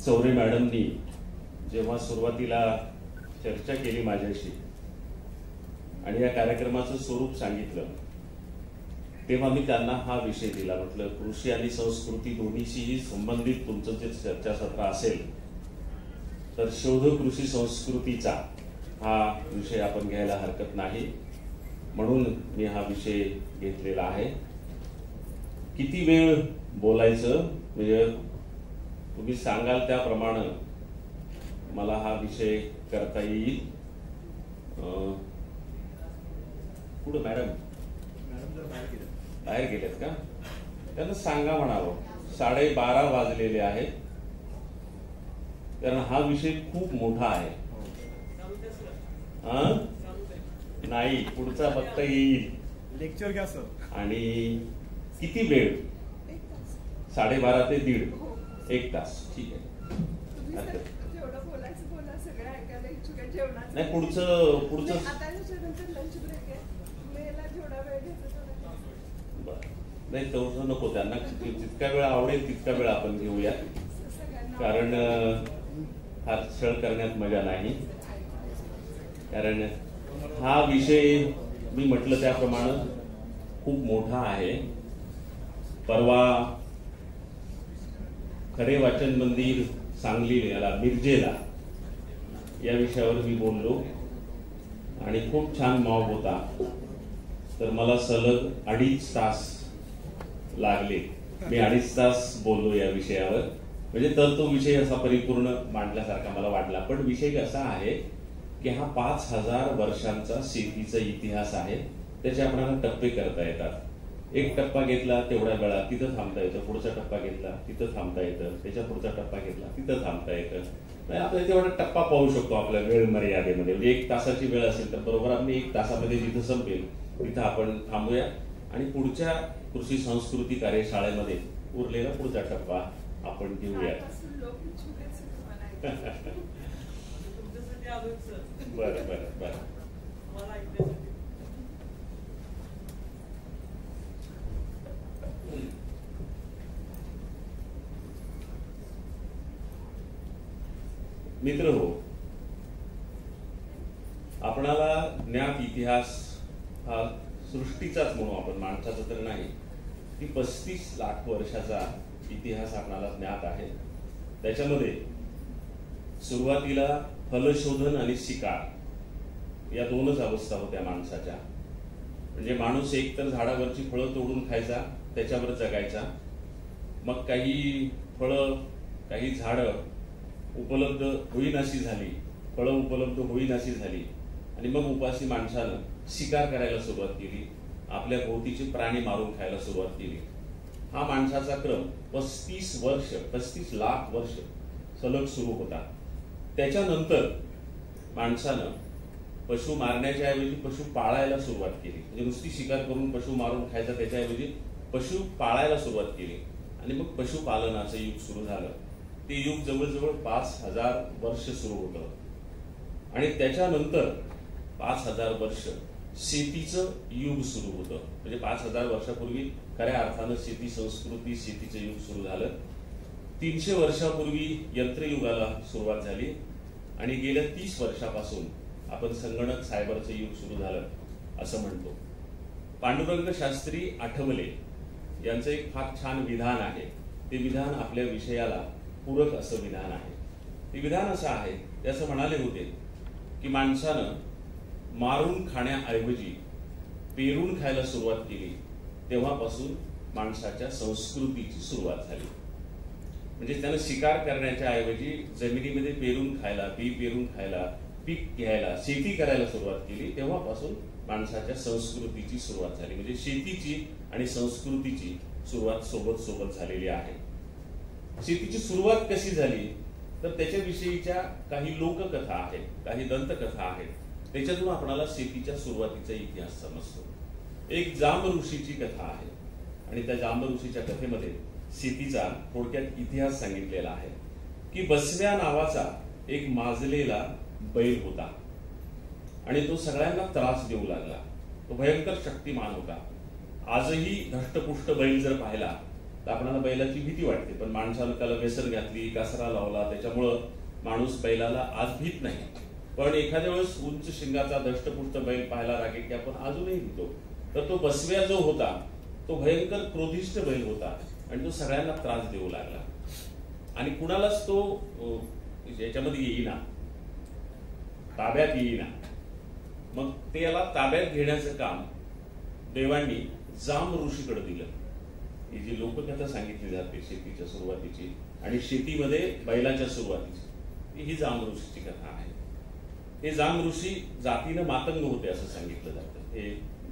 चौरे मॅडमनी जेव्हा सुरुवातीला चर्चा केली माझ्याशी आणि या कार्यक्रमाचं स्वरूप सांगितलं, तेव्हा मी त्यांना हा विषय दिला. म्हटलं कृषी आणि संस्कृती दोन्हीशीही संबंधित तुमचं जे चर्चासत्र असेल तर शोध कृषी संस्कृतीचा हा विषय आपण घ्यायला हरकत नाही, म्हणून मी हा विषय घेतलेला आहे. किती वेळ बोलायचं म्हणजे तुम्ही सांगाल त्याप्रमाणे मला हा विषय करता येईल. पुढे मॅडम बाहेर गेलेत का? त्यांना सांगा म्हणावं 12:30 वाजलेले आहेत, कारण हा विषय खूप मोठा आहे. नाही, पुढचा फक्त येईल लेक्चर घ्या सर. आणि किती वेळ? 12:30 ते 1:30, 1 तास. ठीक आहे, नाही पुढचं नाही तेवढं नको. त्यांना जितका वेळ आवडेल तितका वेळ आपण घेऊया, कारण फार छळ करण्यात मजा नाही. कारण हा विषय मी म्हटलं त्याप्रमाणे खूप मोठा आहे. परवा खरे वाचन मंदिर सांगली याला मिरजेला या विषयावर मी बोललो आणि खूप छान मॉब होता. तर मला सलग 2.5 तास लागले. मी 2.5 तास बोललो या विषयावर. म्हणजे तर तो विषय असा परिपूर्ण मांडल्यासारखा मला वाटला. पण विषय कसा आहे की हा 5,000 वर्षांचा शेतीचा इतिहास आहे. त्याचे आपल्याला टप्पे करता येतात. एक टप्पा घेतला तेवढ्या वेळा तिथं थांबता येतं, पुढचा टप्पा घेतला तिथं थांबता येतं, त्याच्या पुढचा टप्पा घेतला तिथं थांबता येतं. आपण तेवढा टप्पा पाहू शकतो आपल्या वेळ मर्यादेमध्ये. म्हणजे 1 तासाची वेळ असेल तर बरोबर आपण 1 तासामध्ये जिथं संपेल तिथं आपण थांबूया आणि पुढच्या कृषी संस्कृती कार्यशाळेमध्ये उरलेला पुढचा टप्पा आपण घेऊया. बरं बरं बरं. मित्र हो, आपणाला ज्ञात इतिहास हा सृष्टीचाच म्हणू आपण, माणसाचा तर नाही, की 35 लाख वर्षाचा इतिहास आपणाला ज्ञात आहे. त्याच्यामध्ये सुरुवातीला फलशोधन आणि शिकार या 2च अवस्था होत्या माणसाच्या. म्हणजे माणूस एक तर झाडावरची फळं तोडून खायचा, त्याच्यावर जगायचा. मग काही फळं काही झाडं उपलब्ध होईनाशी झाली, फळं उपलब्ध होईनाशी झाली आणि मग उपाशी माणसानं शिकार करायला सुरुवात केली, आपल्या भोवतीचे प्राणी मारून खायला सुरुवात केली. हा माणसाचा क्रम 35 लाख वर्ष सलग सुरू होता. त्याच्यानंतर माणसानं पशु मारण्याच्या ऐवजी पशु पाळायला सुरुवात केली. म्हणजे नुसती शिकार करून पशु मारून खायचा त्याच्याऐवजी पशु पाळायला सुरुवात केली आणि मग पशुपालनाचं युग सुरू झालं. ते युग जवळजवळ 5,000 वर्ष सुरू होतं आणि त्याच्यानंतर 5,000 वर्ष शेतीचं युग सुरू होतं. म्हणजे 5,000 वर्षापूर्वी खऱ्या अर्थानं शेती संस्कृती शेतीचं युग सुरू झालं. 300 वर्षापूर्वी यंत्रयुगाला सुरुवात झाली आणि गेल्या 30 वर्षापासून आपण संगणक सायबरचं युग सुरू झालं असं म्हणतो. पांडुरंग शास्त्री आठवले यांचं एक फार छान विधान आहे. ते विधान आपल्या विषयाला पूरक असं विधान आहे. ते विधान असं आहे, ते असं म्हणाले होते की माणसानं मारून खाण्याऐवजी पेरून खायला सुरुवात केली, तेव्हापासून माणसाच्या संस्कृतीची सुरुवात झाली. म्हणजे त्यानं शिकार करण्याच्या ऐवजी जमिनीमध्ये पेरून खायला, बी पेरून खायला, पीक घ्यायला, शेती करायला सुरुवात केली, तेव्हापासून माणसाच्या संस्कृतीची सुरुवात झाली. म्हणजे शेतीची आणि संस्कृतीची सुरुवात सोबत सोबत झालेली आहे. शेतीची सुरुवात कशी झाली तर त्याच्याविषयीच्या काही लोककथा आहेत, काही दंतकथा आहेत. त्याच्यातून आपल्याला शेतीच्या सुरुवातीचा इतिहास समजतो. एक जांब ऋषीची कथा आहे आणि त्या जांब ऋषीच्या कथेमध्ये शेतीचा थोडक्यात इतिहास सांगितलेला आहे की बसव्या नावाचा एक माजलेला बैल होता आणि तो सगळ्यांना त्रास देऊ लागला. तो भयंकर शक्तिमान होता. आजही धष्टपुष्ट बैल जर पाहिला तर आपल्याला बैलाची भीती वाटते, पण माणसानं त्याला व्यसन घातली, कासरा लावला, त्याच्यामुळं माणूस बैलाला आज भीत नाही. पण एखाद्या वेळेस उंच शिंगाचा दष्टपुष्ट बैल पाहायला लागेल की आपण अजूनही भीतो. तर तो बसव्या जो होता तो भयंकर क्रोधिष्ठ बैल होता आणि तो सगळ्यांना त्रास देऊ लागला आणि कुणालाच तो याच्यामध्ये येईना, ताब्यात येईना. मग ते याला ताब्यात घेण्याचं काम देवांनी जांब ऋषीकडे दिलं. ही जी लोककथा सांगितली जाते शेतीच्या सुरुवातीची आणि शेतीमध्ये बैलाच्या सुरुवातीची, ही जांब ऋषीची कथा आहे. हे जांब ऋषी जातीनं मातंग होते असं सांगितलं जातं. हे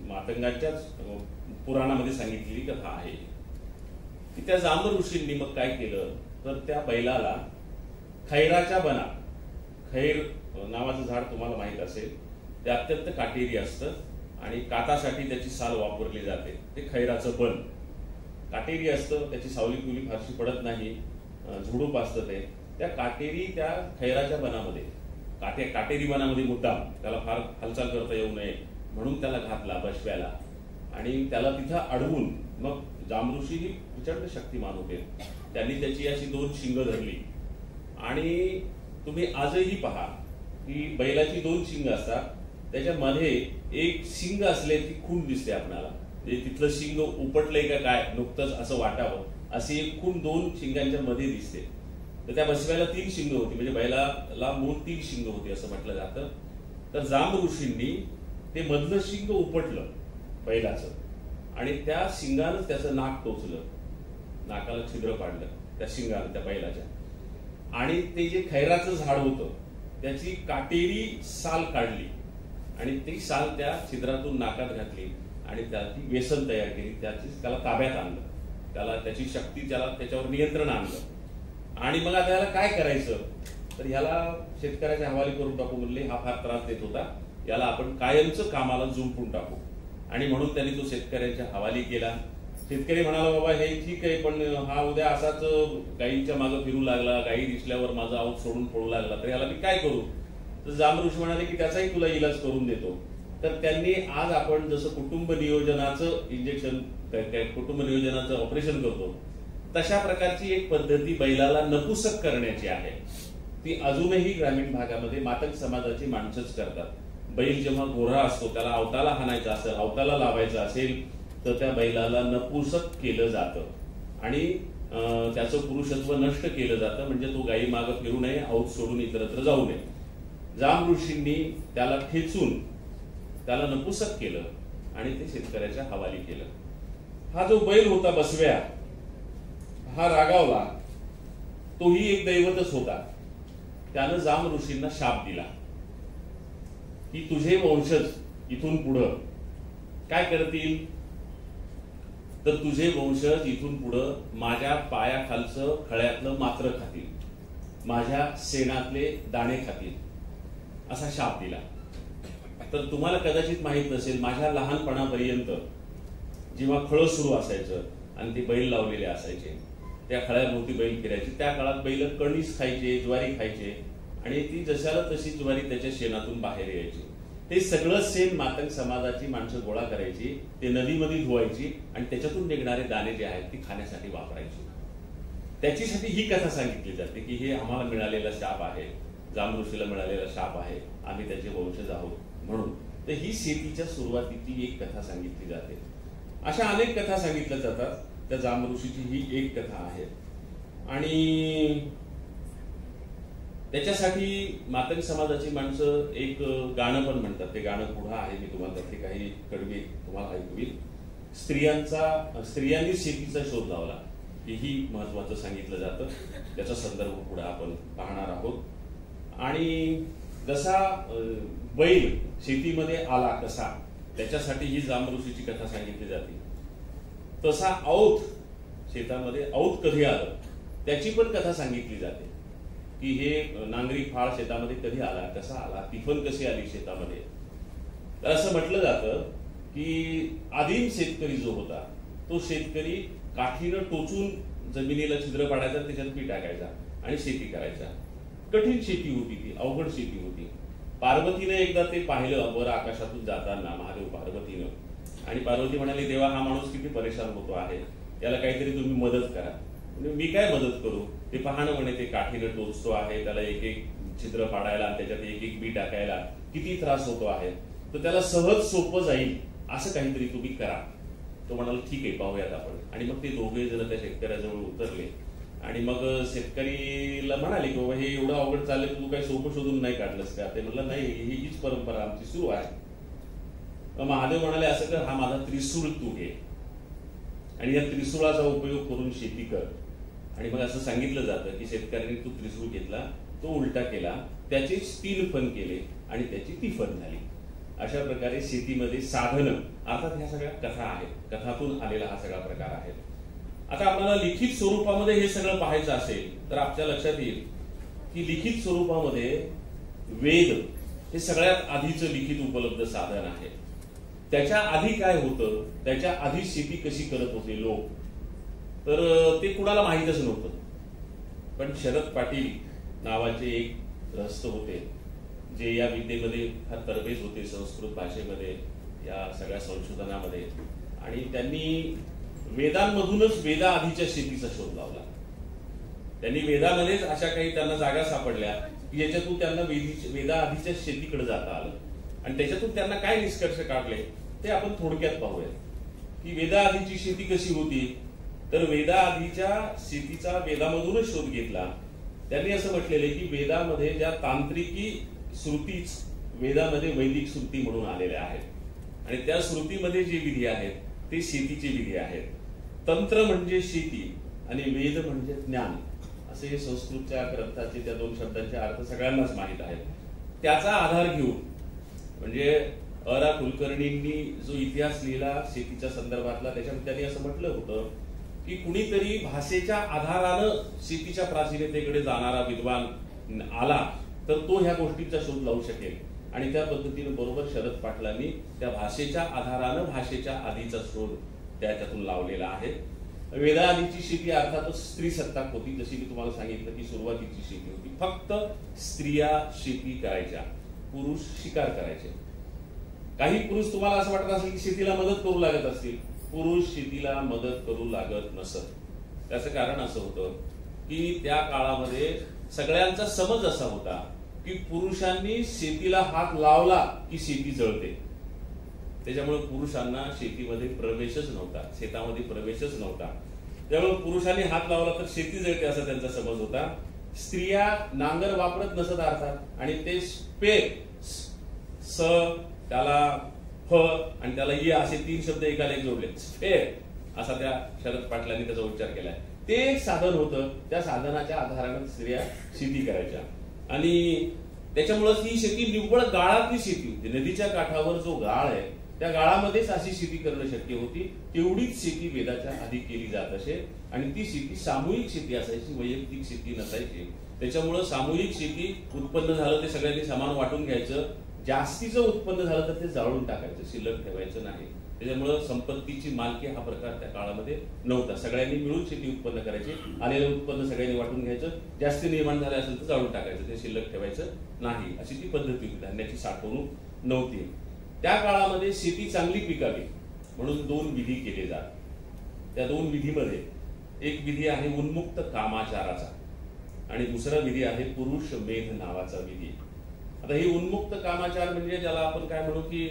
मातंगाच्याच पुराणामध्ये सांगितलेली कथा आहे की त्या जांब ऋषींनी मग काय केलं तर त्या बैलाला खैराच्या बनात, खैर नावाचं झाड तुम्हाला माहित असेल, ते अत्यंत काटेरी असतं आणि कातासाठी त्याची साल वापरली जाते. ते खैराचं बन काटेरी असतं, त्याची सावली पिवली फारशी पडत नाही, झुडूप असतं ते. त्या काटेरी त्या खैराच्या बनामध्ये, काटेरी बनामध्ये मुद्दाम त्याला फार हालचाल करता येऊ नये म्हणून त्याला घातला बसव्याला आणि त्याला तिथं अडवून मग जांबऋषी ही प्रचंड शक्तिमान होते. त्यांनी त्याची अशी 2 शिंग धरली आणि तुम्ही आजही पहा की बैलाची 2 शिंग असतात, त्याच्यामध्ये एक शिंग असल्याची खूण दिसते आपल्याला. म्हणजे तिथलं शिंग उपटलंय का काय नुकतंच असं वाटावं, अशी एक खूण 2 शिंगांच्या मध्ये दिसते. तर त्या बसव्याला 3 शिंग होती, म्हणजे बैलाला मूळ 3 शिंग होती असं म्हटलं जातं. तर जांब ऋषींनी ते मधलं शिंग उपटलं बैलाचं आणि त्या शिंगानं त्याचं नाक टोचलं, नाकाला छिद्र पाडलं त्या शिंगानं त्या बैलाच्या. आणि ते जे खैराचं झाड होतं त्याची काटेरी साल काढली आणि ती साल त्या छिद्रातून नाकात घातली आणि त्याची व्यसन तयार केली, त्याला ताब्यात आणलं, त्याला त्याची शक्ती, त्याच्यावर नियंत्रण आणलं. आणि मग आता याला काय करायचं तर ह्याला शेतकऱ्याच्या हवाली करून टाकू म्हणले. हा फार त्रास देत होता, याला आपण कायमचं कामाला जुंपून टाकू आणि म्हणून त्यांनी तो शेतकऱ्यांच्या हवाली केला. शेतकरी म्हणाला बाबा हे ठीक आहे, पण हा उद्या असाच गायींच्या मागं फिरू लागला, गायी दिसल्यावर माझा आऊत सोडून पळू लागला, तर याला मी काय करू. तर जांब ऋषी म्हणाले की त्याचाही तुला इलाज करून देतो. तर त्यांनी आज आपण जसं कुटुंब नियोजनाचं इंजेक्शन, कुटुंब नियोजनाचं ऑपरेशन करतो, तशा प्रकारची एक पद्धती बैलाला नपुसक करण्याची आहे. ती अजूनही ग्रामीण भागामध्ये मातंग समाजाची माणसंच करतात. बैल जेव्हा गोरा असतो त्याला अवताला हाणायचा असेल, अवताला लावायचा असेल तर त्या बैलाला नपुसक केलं जातं आणि त्याचं पुरुषत्व नष्ट केलं जातं, म्हणजे तो गायी मागं फिरू नये, औत सोडून इतरत्र जाऊ नये. जांब ऋषींनी त्याला ठेचून त्याला नपुसक केलं आणि ते शेतकऱ्याच्या हवाली केलं. हा जो बैल होता बसव्या, हा रागावला, तोही एक दैवतच होता. त्यानं जांब ऋषींना शाप दिला की तुझे वंशज इथून पुढं काय करतील तर तुझे वंशज इथून पुढं माझ्या पायाखालचं खळ्यातलं मात्र खातील, माझ्या शेणातले दाणे खातील, असा शाप दिला. तर तुम्हाला कदाचित माहित नसेल, माझ्या लहानपणापर्यंत जेव्हा खळं सुरू असायचं आणि ते बैल लावलेले असायचे, त्या खळ्याभोवती बैल फिरायचे, त्या काळात बैल कणीस खायचे, ज्वारी खायचे आणि ती जशाला तशी ज्वारी त्याच्या शेणातून बाहेर यायची. ते सगळं शेण मातंग समाजाची माणसं गोळा करायची, ते नदीमध्ये धुवायची आणि त्याच्यातून निघणारे दाणे जे आहेत ती खाण्यासाठी वापरायची. त्याच्यासाठी ही कथा सांगितली जाते की हे आम्हाला मिळालेला शाप आहे, जांब ऋषीला मिळालेला शाप आहे, आम्ही त्याचे वंशज आहोत म्हणून. तर ही शेतीच्या सुरुवातीची एक कथा सांगितली जाते. अशा अनेक कथा सांगितल्या जातात. त्या जांब ऋषीची ही एक कथा आहे आणि त्याच्यासाठी मातंग समाजाची माणसं एक गाणं पण म्हणतात. ते गाणं पुढं आहे, मी तुम्हाला त्यातले काही कडवे तुम्हाला ऐकवील. स्त्रियांनी शेतीचा शोध लावला, हेही महत्वाचं सांगितलं जातं. त्याचा संदर्भ पुढे आपण पाहणार आहोत. आणि जसा बैल शेतीमध्ये आला कसा, त्याच्यासाठी ही जांब ऋषीची कथा सांगितली जाते. तसा औत शेतामध्ये औत कधी आलं त्याची पण कथा सांगितली जाते की हे नांगरी फाळ शेतामध्ये कधी आला, कसा आला, तिफन कशी आली शेतामध्ये. तर असं म्हटलं जातं की आदिम शेतकरी जो होता तो शेतकरी काठीनं टोचून जमिनीला छिद्र पाडायचा, त्याच्यात पीठ टाकायचा आणि शेती करायचा. कठीण शेती होती ती, अवघड शेती होती. पार्वतीनं एकदा ते पाहिलं वर आकाशातून जाताना, महादेव पार्वतीनं, आणि पार्वती म्हणाली देवा हा माणूस किती परेशान होतो आहे, याला काहीतरी तुम्ही मदत करा. म्हणजे मी काय मदत करू, ते पाहणं म्हणे, ते काठीनं टोचतो आहे, त्याला एक एक छिद्र पाडायला आणि त्याच्यात एक एक बी टाकायला किती त्रास होतो आहे, तर त्याला सहज सोपं जाईल असं काहीतरी तुम्ही करा. तो म्हणाला ठीक आहे, पाहूयात आपण. आणि मग ते दोघे जण त्या शेतकऱ्याजवळ उतरले आणि मग शेतकरीला म्हणाले की बाबा हे एवढं अवघड चाललंय, तू काही सोपं शोधून नाही काढलंस का? ते म्हणलं नाही, हीच परंपरा आमची सुरू आहे. महादेव म्हणाले असं कर, हा माझा त्रिशूळ तू घे आणि या त्रिशूळाचा उपयोग करून शेती कर. आणि मग असं सांगितलं जातं की शेतकऱ्यांनी तो त्रिशूळ घेतला, तो उलटा केला, त्याचे 3 फण केले आणि त्याची ती फण झाली. अशा प्रकारे शेतीमध्ये साधनं, अर्थात ह्या सगळ्या कथा आहेत, कथातून आलेला हा सगळा प्रकार आहे. आता आपल्याला लिखित स्वरूपामध्ये हे सगळं पाहायचं असेल तर आपल्या लक्षात येईल की लिखित स्वरूपामध्ये वेद हे सगळ्यात आधीचं लिखित उपलब्ध साधन आहे. त्याच्या आधी काय होतं, त्याच्या आधी शेती कशी करत होते लोक, तर ते कुणाला माहीतच नव्हतं. पण शरद पाटील नावाचे एक ग्रस्त होते जे या विद्येमध्ये फार तरबेज होते, संस्कृत भाषेमध्ये, या सगळ्या संशोधनामध्ये. आणि त्यांनी वेदांमधूनच वेदा आधीच्या शेतीचा शोध लावला. त्यांनी वेदामध्येच अशा काही त्यांना जागा सापडल्या की ज्याच्यातून त्यांना वेदा आधीच्या शेतीकडे जाता आलं. आणि त्याच्यातून त्यांना काय निष्कर्ष काढले ते आपण थोडक्यात पाहूया. की वेदा आधीची शेती कशी होती, तर वेदा आधीच्या शेतीचा वेदामधूनच शोध घेतला. त्यांनी असं म्हटलेले की वेदामध्ये ज्या तांत्रिकी श्रुतीच वेदामध्ये वैदिक श्रुती म्हणून आलेल्या आहेत आणि त्या श्रुतीमध्ये जे विधी आहेत ते शेतीचे विधी आहेत. तंत्र म्हणजे शेती आणि वेद म्हणजे ज्ञान, असे हे संस्कृतच्या ग्रंथाचे त्या 2 शब्दांचे अर्थ सगळ्यांनाच माहीत आहेत. त्याचा आधार घेऊन म्हणजे अ.रा. कुलकर्णींनी जो इतिहास लिहिला शेतीच्या संदर्भातला, त्याच्यामध्ये त्यांनी असं म्हटलं होतं की कुणीतरी भाषेच्या आधारानं शेतीच्या प्राचीनतेकडे जाणारा विद्वान आला तर तो ह्या गोष्टींचा शोध लावू शकेल. आणि त्या पद्धतीने बरोबर शरद पाटलांनी त्या भाषेच्या आधारानं भाषेच्या आधीचा शोध त्याच्यातून लावलेला आहे. वेदा आधीची शेती अर्थातच स्त्री सत्ताक होती. जशी मी तुम्हाला सांगितलं की सुरुवातीची शेती होती, फक्त स्त्रिया शेती करायच्या, पुरुष शिकार करायचे. काही पुरुष तुम्हाला असं वाटत असेल की शेतीला मदत करू लागत असतील, पुरुष शेतीला मदत करू लागत नसत. त्याचं कारण असं होतं की त्या काळामध्ये सगळ्यांचा समज असा होता की पुरुषांनी शेतीला हात लावला की शेती जळते. त्याच्यामुळे पुरुषांना शेतीमध्ये प्रवेशच नव्हता, शेतामध्ये प्रवेशच नव्हता. त्यामुळे पुरुषांनी हात लावला तर शेती जळते असा त्यांचा समज होता. स्त्रिया नांगर वापरत नसत अर्थात, आणि ते स्पे, स, त्याला फ आणि त्याला य असे 3 शब्द एकाला एक जोडले, स्पेर असा त्या शरद पाटलांनी त्याचा उच्चार केलाय. ते एक साधन होतं, त्या साधनाच्या आधाराने स्त्रिया शेती करायच्या. आणि त्याच्यामुळे ही शेती निव्वळ गाळातली शेती होती. नदीच्या काठावर जो गाळ आहे त्या गाळामध्येच अशी शेती करणं शक्य होती. तेवढीच शेती वेदाच्या आधी केली जात असे आणि ती शेती सामूहिक शेती असायची, वैयक्तिक शेती नसायची. त्याच्यामुळं सामूहिक शेती उत्पन्न झालं ते सगळ्यांनी समान वाटून घ्यायचं. जास्तीचं उत्पन्न झालं तर ते जाळून टाकायचं, शिल्लक ठेवायचं नाही. त्याच्यामुळं संपत्तीची मालकी हा प्रकार त्या काळामध्ये नव्हता. सगळ्यांनी मिळून शेती उत्पन्न करायची, आलेलं उत्पन्न सगळ्यांनी वाटून घ्यायचं. जास्ती निर्माण झाले असेल तर जाळून टाकायचं, ते शिल्लक ठेवायचं नाही. अशी ती पद्धती होती. धान्याची साठवणूक नव्हती. त्या काळामध्ये शेती चांगली पिकावी म्हणून 2 विधी केले जात. त्या 2 विधीमध्ये एक विधी आहे उन्मुक्त कामाचाराचा आणि दुसरा विधी आहे पुरुष मेध नावाचा विधी. आता ही उन्मुक्त कामाचार म्हणजे ज्याला आपण काय म्हणू की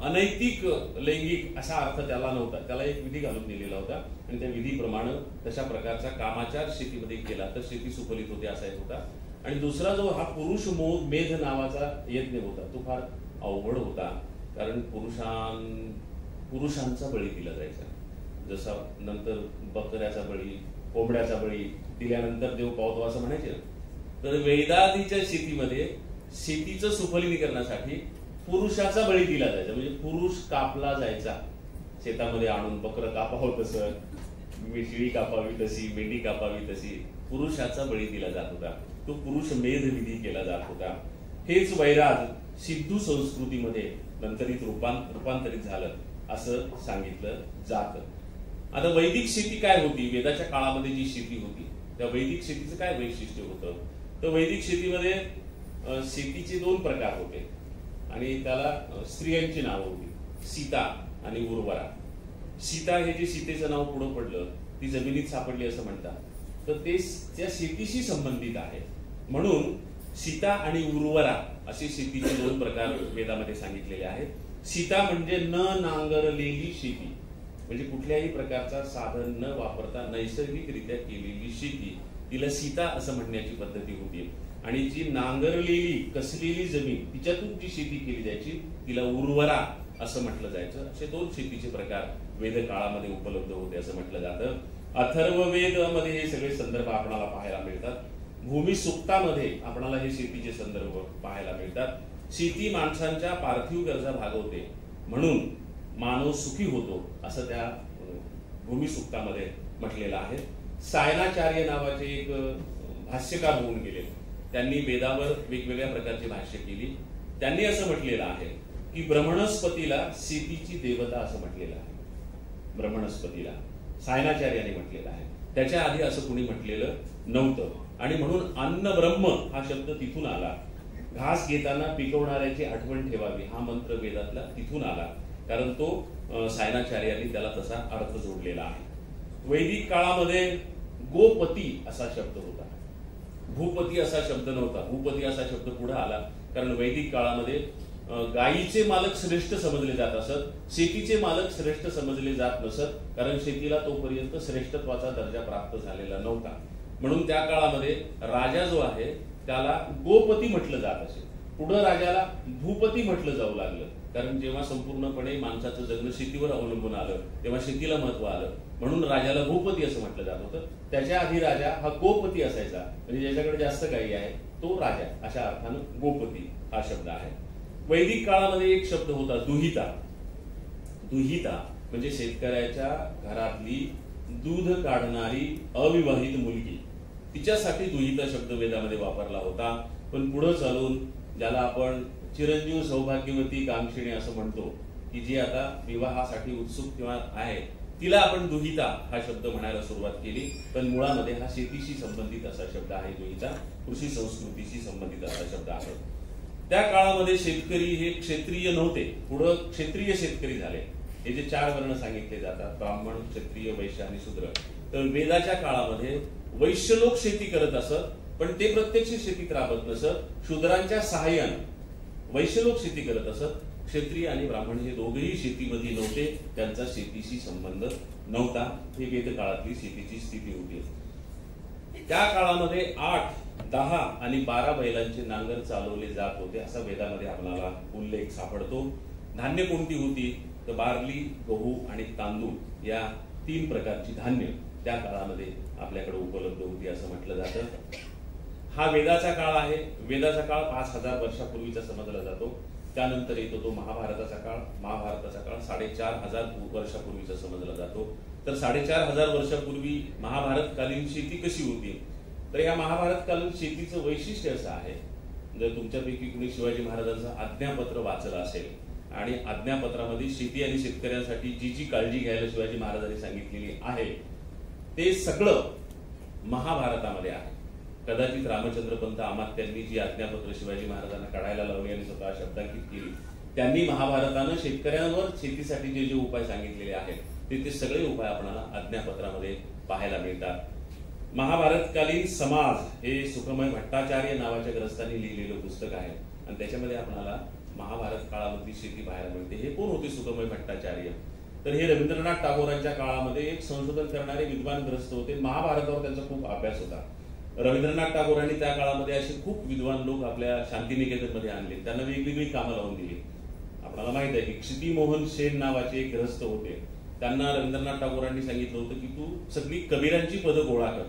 अनैतिक लैंगिक असा अर्थ त्याला नव्हता. त्याला एक विधी घालून दिलेला होता आणि त्या विधीप्रमाणे तशा प्रकारचा कामाचार शेतीमध्ये केला तर शेती सुफलित होते असा एक होता. आणि दुसरा जो हा पुरुष मेध नावाचा यज्ञ होता तो फार अवघड होता, कारण पुरुषांचा बळी दिला जायचा. जसा नंतर बकऱ्याचा बळी, कोंबड्याचा बळी दिल्यानंतर देव पावतो असं म्हणायचे. तर वेदादीच्या शेतीमध्ये शेतीचं सुफलीकरणासाठी पुरुषाचा बळी दिला जायचा. म्हणजे पुरुष कापला जायचा शेतामध्ये आणून. बकरं कापावं तसं, शेळी कापावी तशी, मेंढी कापावी तशी पुरुषाचा बळी दिला जात होता. तो पुरुष मेध विधी केला जात होता. हेच वैराग सिद्धू संस्कृतीमध्ये नंतरित रूपांतरित झालं असं सांगितलं जातं. आता वैदिक शेती काय होती, वेदाच्या काळामध्ये जी शेती होती त्या वैदिक शेतीचं काय वैशिष्ट्य होतं, तर वैदिक शेतीमध्ये शेतीचे 2 प्रकार होते आणि त्याला स्त्रियांची नावं होती, सीता आणि उर्वरा. सीता हे जे सीतेचं नाव पुढं पडलं ती जमिनीत सापडली असं म्हणतात, तर ते त्या शेतीशी संबंधित आहे. म्हणून सीता आणि उर्वरा असे शेतीचे दोन प्रकार वेदामध्ये सांगितलेले आहेत. सीता म्हणजे न नांगरलेली शेती, म्हणजे कुठल्याही प्रकारचा साधन न वापरता नैसर्गिकरित्या केलेली शेती, तिला सीता असं म्हणण्याची पद्धती होती. आणि जी नांगरलेली कसलेली जमीन तिच्यातून जी शेती केली जायची तिला उर्वरा असं म्हटलं जायचं. असे दोन शेतीचे प्रकार वेद काळामध्ये उपलब्ध होते असं म्हटलं जातं. अथर्ववेद मध्ये हे सगळे संदर्भ आपल्याला पाहायला मिळतात. भूमी सुक्तामध्ये आपल्याला हे शेतीचे संदर्भ पाहायला मिळतात. शेती माणसांच्या पार्थिव गरजा भागवते म्हणून मानव सुखी होतो असं त्या भूमी सुक्तामध्ये म्हटलेलं आहे. सायनाचार्य नावाचे एक भाष्यकार होऊन गेले, त्यांनी वेदावर वेगवेगळ्या प्रकारची भाष्य केली. त्यांनी असं म्हटलेलं आहे की ब्रह्मणस्पतीला शेतीची देवता असं म्हटलेलं आहे. ब्रह्मणस्पतीला सायनाचार्याने म्हटलेलं आहे, त्याच्या आधी असं कुणी म्हटलेलं नव्हतं. आणि म्हणून अन्न ब्रह्म हा शब्द तिथून आला. घास घेताना पिकवणाऱ्याची आठवण ठेवावी हा मंत्र वेदातला तिथून आला, कारण तो सायनाचार्यांनी त्याला तसा अर्थ जोडलेला आहे. वैदिक काळामध्ये गोपती असा शब्द होता, भूपती असा शब्द नव्हता. भूपती असा शब्द पुढे आला कारण वैदिक काळामध्ये गायीचे मालक श्रेष्ठ समजले जात असत, शेतीचे मालक श्रेष्ठ समजले जात नसत, कारण शेतीला तोपर्यंत श्रेष्ठत्वाचा दर्जा प्राप्त झालेला नव्हता. म्हणून त्या काळामध्ये राजा जो आहे त्याला गोपती म्हटलं जात असे. पुढे राजाला भूपती म्हटलं जाऊ लागलं, कारण जेव्हा संपूर्णपणे माणसाचं जगणं शेतीवर अवलंबून आलं तेव्हा शेतीला महत्व आलं, म्हणून राजाला भूपती असं म्हटलं जात होतं. त्याच्या आधी राजा हा गोपती असायचा, म्हणजे ज्याच्याकडे जास्त गायी आहे तो राजा, अशा अर्थानं गोपती हा शब्द आहे. वैदिक काळामध्ये एक शब्द होता दुहिता. दुहिता म्हणजे शेतकऱ्याच्या घरातली दूध काढणारी अविवाहित मुलगी, तिच्यासाठी दुहिता शब्द वेदामध्ये वापरला होता. पण पुढे चालून ज्याला आपण चिरंजीव सौभाग्यवती कामशिणी असं म्हणतो, की जी आता विवाहासाठी उत्सुक किंवा आहे, तिला आपण दुहिता हा शब्द म्हणायला सुरुवात केली. पण मुळामध्ये हा शेतीशी संबंधित असा शब्द आहे दुहिता, कृषी संस्कृतीशी संबंधित असा शब्द आहे. त्या काळामध्ये शेतकरी हे क्षत्रिय नव्हते, पुढे क्षत्रिय शेतकरी झाले. हे जे 4 वर्ण सांगितले जातात, ब्राह्मण, क्षत्रिय, वैश्य आणि शूद्र, तर वेदाच्या काळामध्ये वैश्य लोक शेती करत असत, पण ते प्रत्यक्ष शेतीत राबत नसत. शूद्रांच्या सहाय्याने वैश्य लोक शेती करत असत. क्षत्रिय आणि ब्राह्मण हे दोघेही शेतीमध्ये नव्हते, त्यांचा शेतीशी संबंध नव्हता. हे वेद काळातली शेतीची स्थिती होती. त्या काळामध्ये 8, 10 आणि 12 बैलांचे नांगर चालवले जात होते असा वेदामध्ये आपल्याला उल्लेख सापडतो. धान्य कोणती होती तर बार्ली, गहू आणि तांदूळ या 3 प्रकारची धान्य त्या काळामध्ये आपल्याकडे उपलब्ध होती असं म्हटलं जातं. हा वेदाचा काळ आहे. वेदाचा काळ 5000 वर्षापूर्वीचा समजला जातो. त्यानंतर येतो तो महाभारताचा काळ. महाभारताचा काळ 4500 वर्षापूर्वीचा समजला जातो. तर 4500 वर्षापूर्वी महाभारतकालीन शेती कशी होती, तर या महाभारतकालीन शेतीचं वैशिष्ट्य असं आहे, जर तुमच्यापैकी कुणी शिवाजी महाराजांचं आज्ञापत्र वाचलं असेल आणि आज्ञापत्रामध्ये शेती आणि शेतकऱ्यांसाठी जी जी काळजी घ्यायला शिवाजी महाराजांनी सांगितलेली आहे ते सगळं महाभारतामध्ये आहे. कदाचित रामचंद्र पंत अमात्यांनी जी आज्ञापत्र शिवाजी महाराजांना काढायला लावली आणि स्वतः शब्दांकित केली, त्यांनी महाभारतानं शेतकऱ्यांवर शेतीसाठी जे जे उपाय सांगितलेले आहेत ते सगळे उपाय आपल्याला आज्ञापत्रामध्ये पाहायला मिळतात. महाभारतकालीन समाज हे सुखमय भट्टाचार्य नावाच्या ग्रंथांनी लिहिलेलं पुस्तक आहे आणि त्याच्यामध्ये आपल्याला महाभारत काळामधली शेती पाहायला मिळते. हे कोण होते सुखमय भट्टाचार्य, तर हे रवींद्रनाथ टागोरांच्या काळामध्ये एक संशोधन करणारे विद्वान ग्रस्त होते. महाभारतावर त्यांचा खूप अभ्यास होता. रवींद्रनाथ टागोरांनी त्या काळामध्ये असे खूप विद्वान लोक आपल्या शांतिनिकेतनमध्ये आणले, त्यांना वेगवेगळी कामं लावून दिली. आपल्याला माहित आहे की क्षितिमोहन सेन नावाचे एक ग्रस्त होते. त्यांना रवींद्रनाथ टागोरांनी सांगितलं होतं की तू सगळी कबीरांची पदं गोळा कर,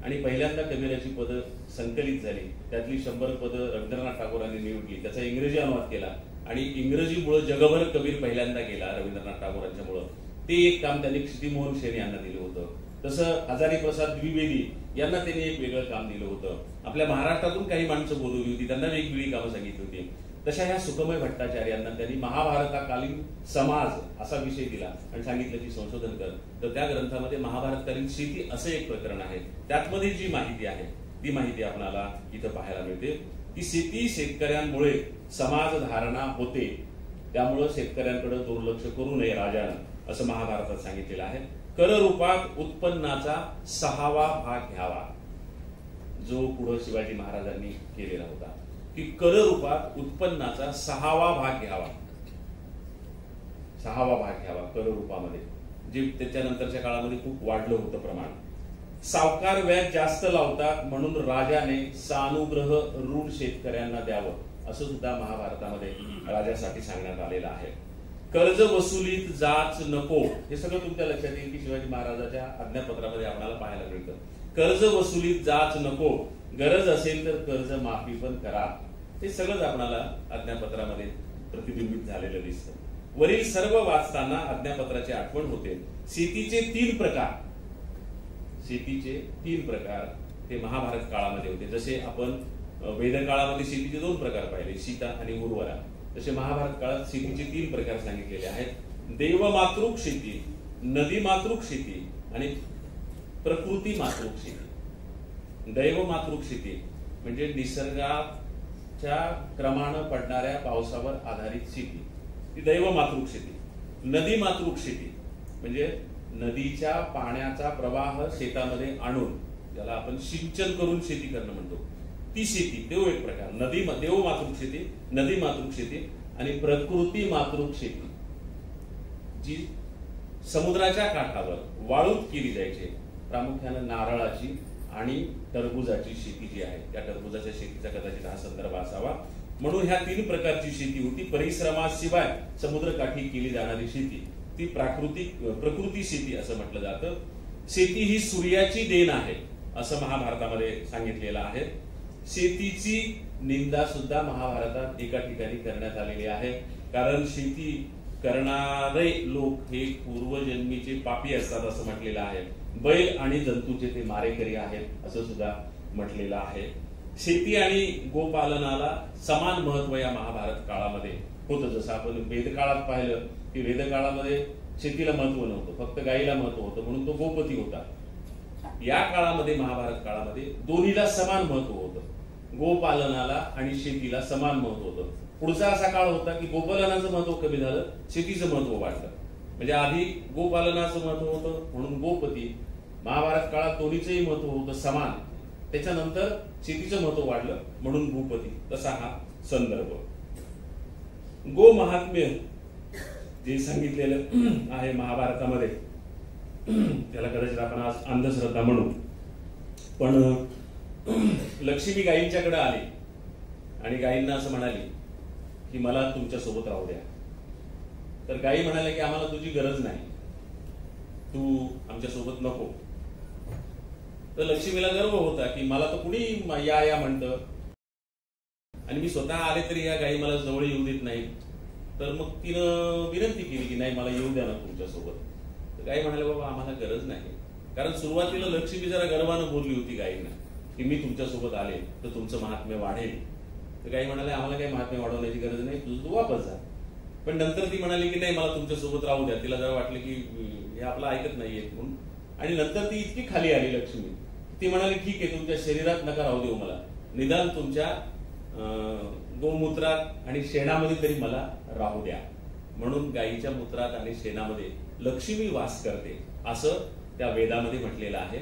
आणि पहिल्यांदा कबीराची पदं संकलित झाली. त्यातली 100 पदं रवींद्रनाथ टागोरांनी निवडली, त्याचा इंग्रजी अनुवाद केला आणि इंग्रजीमुळे जगभर कबीर पहिल्यांदा गेला रवींद्रनाथ टागोरांच्यामुळं. ते एक काम त्यांनी क्षितिमोहन सेन यांना दिलं होतं. तसं हजारी प्रसाद द्विवेदी यांना त्यांनी एक वेगळं काम दिलं होतं. आपल्या महाराष्ट्रातून काही माणसं बोलवली होती, त्यांना वेगवेगळी कामं सांगितली होती. तशा ह्या सुखमय भट्टाचार्यांना त्यांनी महाभारतकालीन समाज असा विषय दिला आणि सांगितलं की संशोधन कर. तर त्या ग्रंथामध्ये महाभारतकालीन शेती असं एक प्रकरण आहे. त्यातमध्ये जी माहिती आहे ती माहिती आपल्याला इथं पाहायला मिळते की शेती शेतकऱ्यांमुळे समाज धारणा होते, त्यामुळं शेतकऱ्यांकडे दुर्लक्ष करू नये राजानं. असं महाभारतात सांगितलेलं आहे. कररूपात उत्पन्नाचा 6वा भाग घ्यावा, जो पुढे शिवाजी महाराजांनी केलेला होता की कररूपात उत्पन्नाचा 6वा भाग घ्यावा. 6वा भाग घ्यावा कररूपामध्ये, जे त्याच्यानंतरच्या काळामध्ये खूप वाढलं होतं प्रमाण. सावकार व्याज जास्त लावतात म्हणून राजाने सानुग्रह ऋण शेतकऱ्यांना द्यावं, असं सुद्धा महाभारतामध्ये राजासाठी सांगण्यात आलेलं आहे. कर्ज वसुलीत जाच नको, हे सगळं तुमच्या लक्षात येईल की शिवाजी महाराजांच्या आज्ञापत्रामध्ये आपल्याला पाहायला मिळतं. कर्ज वसुलीत जाच नको, गरज असेल तर कर्ज माफी पण करा, हे सगळंच आपल्याला आज्ञापत्रामध्ये प्रतिबिंबित झालेलं दिसतं. वरील सर्व वाचताना आज्ञापत्राची आठवण होते. शेतीचे 3 प्रकार, शेतीचे 3 प्रकार ते महाभारत काळामध्ये होते. जसे आपण वेद काळामध्ये शेतीचे 2 प्रकार पाहिले, सीता आणि उर्वरा, तसे महाभारत काळात शेतीचे 3 प्रकार सांगितलेले आहेत. देवमातृक शेती, नदी मातृक शेती आणि प्रकृती मातृक शेती. दैवमातृक शेती म्हणजे निसर्गाच्या क्रमानं पडणाऱ्या पावसावर आधारित शेती, ती दैवमातृक शेती. नदी मातृक शेती म्हणजे नदीच्या पाण्याचा प्रवाह शेतामध्ये आणून, ज्याला आपण सिंचन करून शेती करणं म्हणतो, ती शेती, तो एक प्रकार. देव मातृक शेती, नदी मातृक शेती आणि प्रकृती मातृक शेती, जी समुद्राच्या काठावर वाळूत केली जायची, प्रामुख्याने नारळाची आणि टरबुजाची शेती जी आहे, त्या टरबुजाच्या शेतीचा कदाचित हा संदर्भ असावा. म्हणून ह्या 3 प्रकारची शेती होती. परिश्रमाशिवाय समुद्रकाठी केली जाणारी शेती, ती प्रकृती शेती असं म्हटलं जातं. शेती ही सूर्याची देण आहे असं महाभारतामध्ये सांगितलेलं आहे. शेतीची निंदा सुद्धा महाभारतात एका ठिकाणी करण्यात आलेली आहे, कारण शेती करणारे लोक हे पूर्वजन्मीचे पापी असतात असं म्हटलेलं आहे. बैल आणि जंतूचे ते मारेकरी आहेत असं सुद्धा म्हटलेलं आहे. शेती आणि गोपालनाला समान महत्व या महाभारत काळामध्ये होतं. जसं आपण वेद काळात पाहिलं की वेद काळामध्ये शेतीला महत्व नव्हतं, फक्त गायीला महत्व होतं म्हणून तो गोपती होता. या काळामध्ये महाभारत काळामध्ये दोन्हीला समान महत्व होतं, गोपालनाला आणि शेतीला समान महत्व होतं. पुढचा असा काळ होता की गोपालनाचं महत्व कमी झालं, शेतीचं महत्व वाढलं. म्हणजे आधी गोपालनाचं महत्व होतं म्हणून गोपती, महाभारत काळात दोन्हीचंही महत्व होतं समान, त्याच्यानंतर शेतीचं महत्व वाढलं म्हणून भूपती, तसा हा संदर्भ. गो महात्म्य जे सांगितलेलं आहे महाभारतामध्ये, त्याला कदाचित आपण आज अंधश्रद्धा म्हणू, पण लक्ष्मी गायींच्याकडे आली आणि गायींना असं म्हणाली की मला तुमच्या सोबत राहू द्या. तर गायी म्हणाल्या की आम्हाला तुझी गरज नाही, तू आमच्या सोबत नको. तर लक्ष्मीला गर्व होता की मला तर कुणी या या म्हणतं आणि मी स्वतः आले तरी या गायी मला जवळ येऊ देत नाही. तर मग तिनं विनंती केली की नाही मला येऊ द्या ना तुमच्या सोबत. तर गायी म्हणाले बाबा आम्हाला गरज नाही, कारण सुरुवातीला लक्ष्मी जरा गर्वानं बोलली होती गायींना की मी तुमच्या सोबत आले तर तुमचं महात्म्य वाढेल. तर गायी म्हणाले आम्हाला काही महात्म्य वाढवण्याची गरज नाही, तू वापस जा. पण नंतर ती म्हणाली की नाही मला तुमच्या सोबत राहू द्या. तिला जरा वाटलं की हे आपलं ऐकत नाहीये म्हणून, आणि नंतर ती इतकी खाली आली लक्ष्मी, ती म्हणाली ठीक आहे तुमच्या शरीरात नका राहू देऊ मला, निदान तुमच्या गोमूत्रात आणि शेणामध्ये तरी मला राहू द्या. म्हणून गायीच्या मूत्रात आणि शेणामध्ये लक्ष्मी वास करते असं त्या वेदामध्ये म्हटलेलं आहे.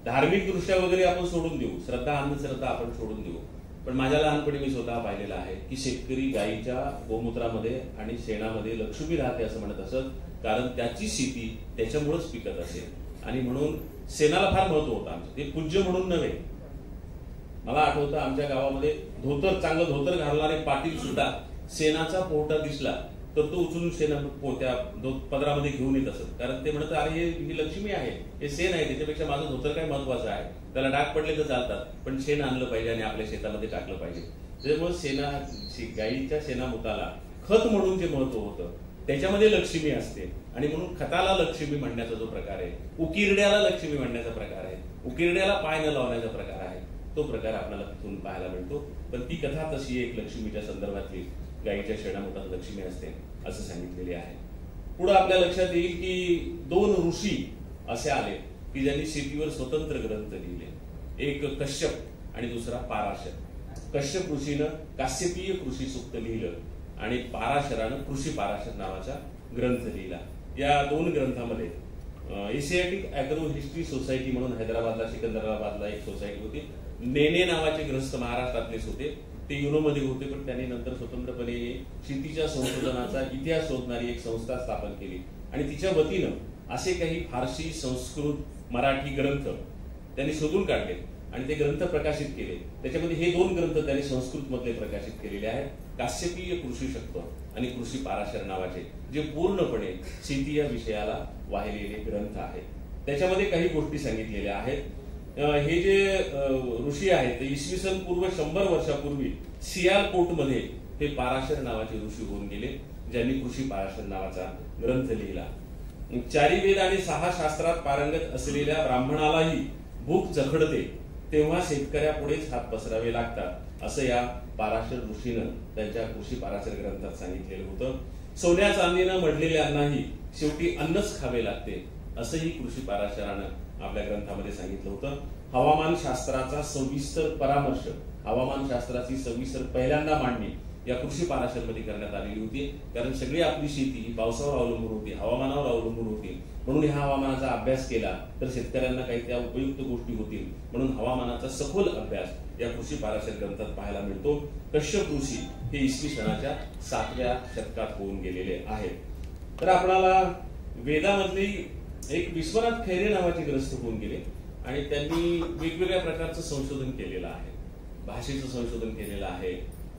धार्मिक दृष्ट्या वगैरे आपण सोडून देऊ, श्रद्धा अंधश्रद्धा आपण सोडून देऊ, पण माझ्या लहानपणी मी स्वतः पाहिलेलं आहे की शेतकरी गायीच्या गोमूत्रामध्ये आणि शेणामध्ये लक्ष्मी राहते असं म्हणत असत, कारण त्याची शेती त्याच्यामुळेच पिकत असेल. आणि म्हणून शेणाला फार महत्व होतं आमचं, ते पूज्य म्हणून नव्हे. मला आठवतं आमच्या गावामध्ये धोतर, चांगलं धोतर घालणारे पाटील सुद्धा शेणाचा पोहटा दिसला तर तो उचलून शेणा पोहत्या पदरामध्ये घेऊन येत असत, कारण ते म्हणत अरे ही लक्ष्मी आहे, हे शेण आहे, त्याच्यापेक्षा माझं धोतर काय महत्वाचं आहे, त्याला डाग पडले तर चालतात पण शेण आणलं पाहिजे आणि आपल्या शेतामध्ये टाकलं पाहिजे. त्याच्यामुळे गायीच्या शेणामुताला खत म्हणून जे महत्व होतं त्याच्यामध्ये लक्ष्मी असते, आणि म्हणून खताला लक्ष्मी म्हणण्याचा जो प्रकार आहे, उकिरड्याला लक्ष्मी म्हणण्याचा प्रकार आहे, उकिरड्याला पाय न लावण्याचा प्रकार आहे, तो प्रकार आपल्याला तिथून पाहायला मिळतो. पण ती कथा तशी एक लक्ष्मीच्या संदर्भातली, गायीच्या शेणामुताला लक्ष्मी असते असं सांगितलेले आहे. पुढे आपल्या लक्षात येईल की 2 ऋषी असे आले की ज्यांनी शेतीवर स्वतंत्र ग्रंथ लिहिले, एक कश्यप आणि दुसरा पाराशर. कश्यप ऋषीनं काश्यपीय कृषी सूक्त लिहिलं आणि पाराशरानं कृषी पाराशर नावाचा ग्रंथ लिहिला. या 2 ग्रंथामध्ये एशियाटिक ॲग्रो हिस्ट्री सोसायटी म्हणून हैदराबादला सिकंदराबादला एक सोसायटी होती. नेने नावाचे ग्रस्त महाराष्ट्रातलेच होते. ते युनोमध्ये होते, पण त्यांनी नंतर स्वतंत्रपणे शेतीच्या संशोधनाचा इतिहास शोधणारी एक संस्था स्थापन केली आणि तिच्या वतीनं असे काही फारसी, संस्कृत, मराठी ग्रंथ त्यांनी शोधून काढले आणि ते ग्रंथ प्रकाशित केले. त्याच्यामध्ये हे 2 ग्रंथ त्यांनी संस्कृत मधले प्रकाशित केलेले आहेत. काश्यपीय कृषी शतक आणि कृषी पाराशर नावाचे, जे पूर्णपणे शेती या विषयाला वाहिलेले ग्रंथ आहेत. त्याच्यामध्ये काही गोष्टी सांगितलेल्या आहेत. हे जे ऋषी आहेत ते इसवी सन पूर्व 100 वर्षापूर्वी सियालकोटमध्ये हे पाराशर नावाचे ऋषी होऊन गेले, ज्यांनी कृषी पाराशर नावाचा ग्रंथ लिहिला. 4 वेद आणि 6 शास्त्रात पारंगत असलेल्या ब्राह्मणालाही भूक जखडते तेव्हा शेतकऱ्यापुढेच हात पसरावे लागतात, असं या पाराशर ऋषीनं त्यांच्या कृषी पाराशर ग्रंथात सांगितलेलं होतं. सोन्या चांदीनं मढलेल्यांनाही शेवटी अन्नच खावे लागते, असंही कृषी पाराशरानं आपल्या ग्रंथामध्ये सांगितलं होतं. हवामान शास्त्राचा सविस्तर परामर्श, हवामान शास्त्राची सविस्तर पहिल्यांदा मांडणी या कृषी पाराशरमध्ये करण्यात आलेली होती. कारण सगळी आपली शेती ही पावसावर अवलंबून होती, हवामानावर अवलंबून होती. म्हणून ह्या हवामानाचा अभ्यास केला तर शेतकऱ्यांना काही त्या उपयुक्त गोष्टी होतील, म्हणून हवामानाचा सखोल अभ्यास या कृषी पाराशर ग्रंथात पाहायला मिळतो. कश्यप ऋषी हे इसवी सनाच्या 7व्या शतकात होऊन गेलेले आहेत. तर आपल्याला वेदामधली एक विश्वनाथ खैरे नावाचे ग्रस्त होऊन गेले आणि त्यांनी वेगवेगळ्या प्रकारचं संशोधन केलेलं आहे, भाषेचं संशोधन केलेलं आहे.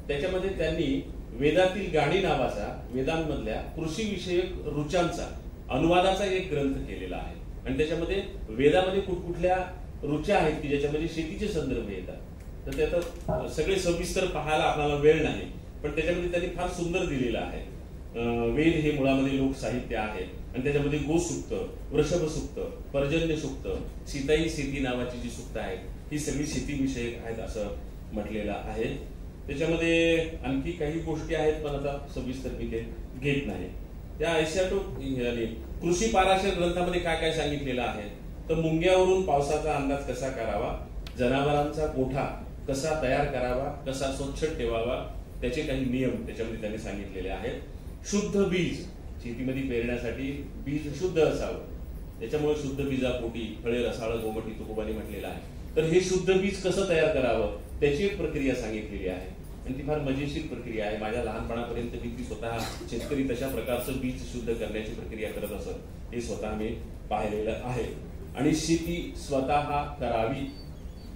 त्याच्यामध्ये त्यांनी वेदातील गाणी नावाचा वेदांमधल्या कृषी विषयक रुचांचा अनुवादाचा एक ग्रंथ केलेला आहे आणि त्याच्यामध्ये वेदामध्ये कुठकुठल्या रुचा आहेत की ज्याच्यामध्ये शेतीचे संदर्भ येतात. तर त्यात सगळे सविस्तर पाहायला आपल्याला वेळ नाही, पण त्याच्यामध्ये त्यांनी फार सुंदर दिलेलं आहे. वेद हे मुळामध्ये लोक साहित्य आहे आणि त्याच्यामध्ये गोसूक्त, वृषभ सूक्त, पर्जन्य सूक्त, सीताई शेती नावाची जी सूक्त आहेत ही सगळी शेतीविषयक आहेत असं म्हटलेलं आहे. त्याच्यामध्ये आणखी काही गोष्टी आहेत, पण आता सविस्तर मी ते घेत नाही. त्या कृषी पाराशर ग्रंथामध्ये काय काय सांगितलेलं आहे तर मुंग्यावरून पावसाचा अंदाज कसा करावा, जनावरांचा गोठा कसा तयार करावा, कसा स्वच्छ ठेवावा, त्याचे काही नियम त्याच्यामध्ये त्यांनी सांगितलेले आहेत. शुद्ध बीज, शेतीमध्ये पेरण्यासाठी बीज शुद्ध असावं, त्याच्यामुळे शुद्ध बीजापोटी फळे रसाळ गोमटी तुकोबानी म्हटलेलं आहे. तर हे शुद्ध बीज कसं तयार करावं त्याची एक प्रक्रिया सांगितलेली आहे आणि ती फार मजेशीर प्रक्रिया आहे. माझ्या लहानपणापर्यंत मी स्वतः शेतकरी तशा प्रकारचं बीज शुद्ध करण्याची प्रक्रिया करत असत, हे स्वतः मी पाहिलेलं आहे. आणि शेती स्वतः करावी,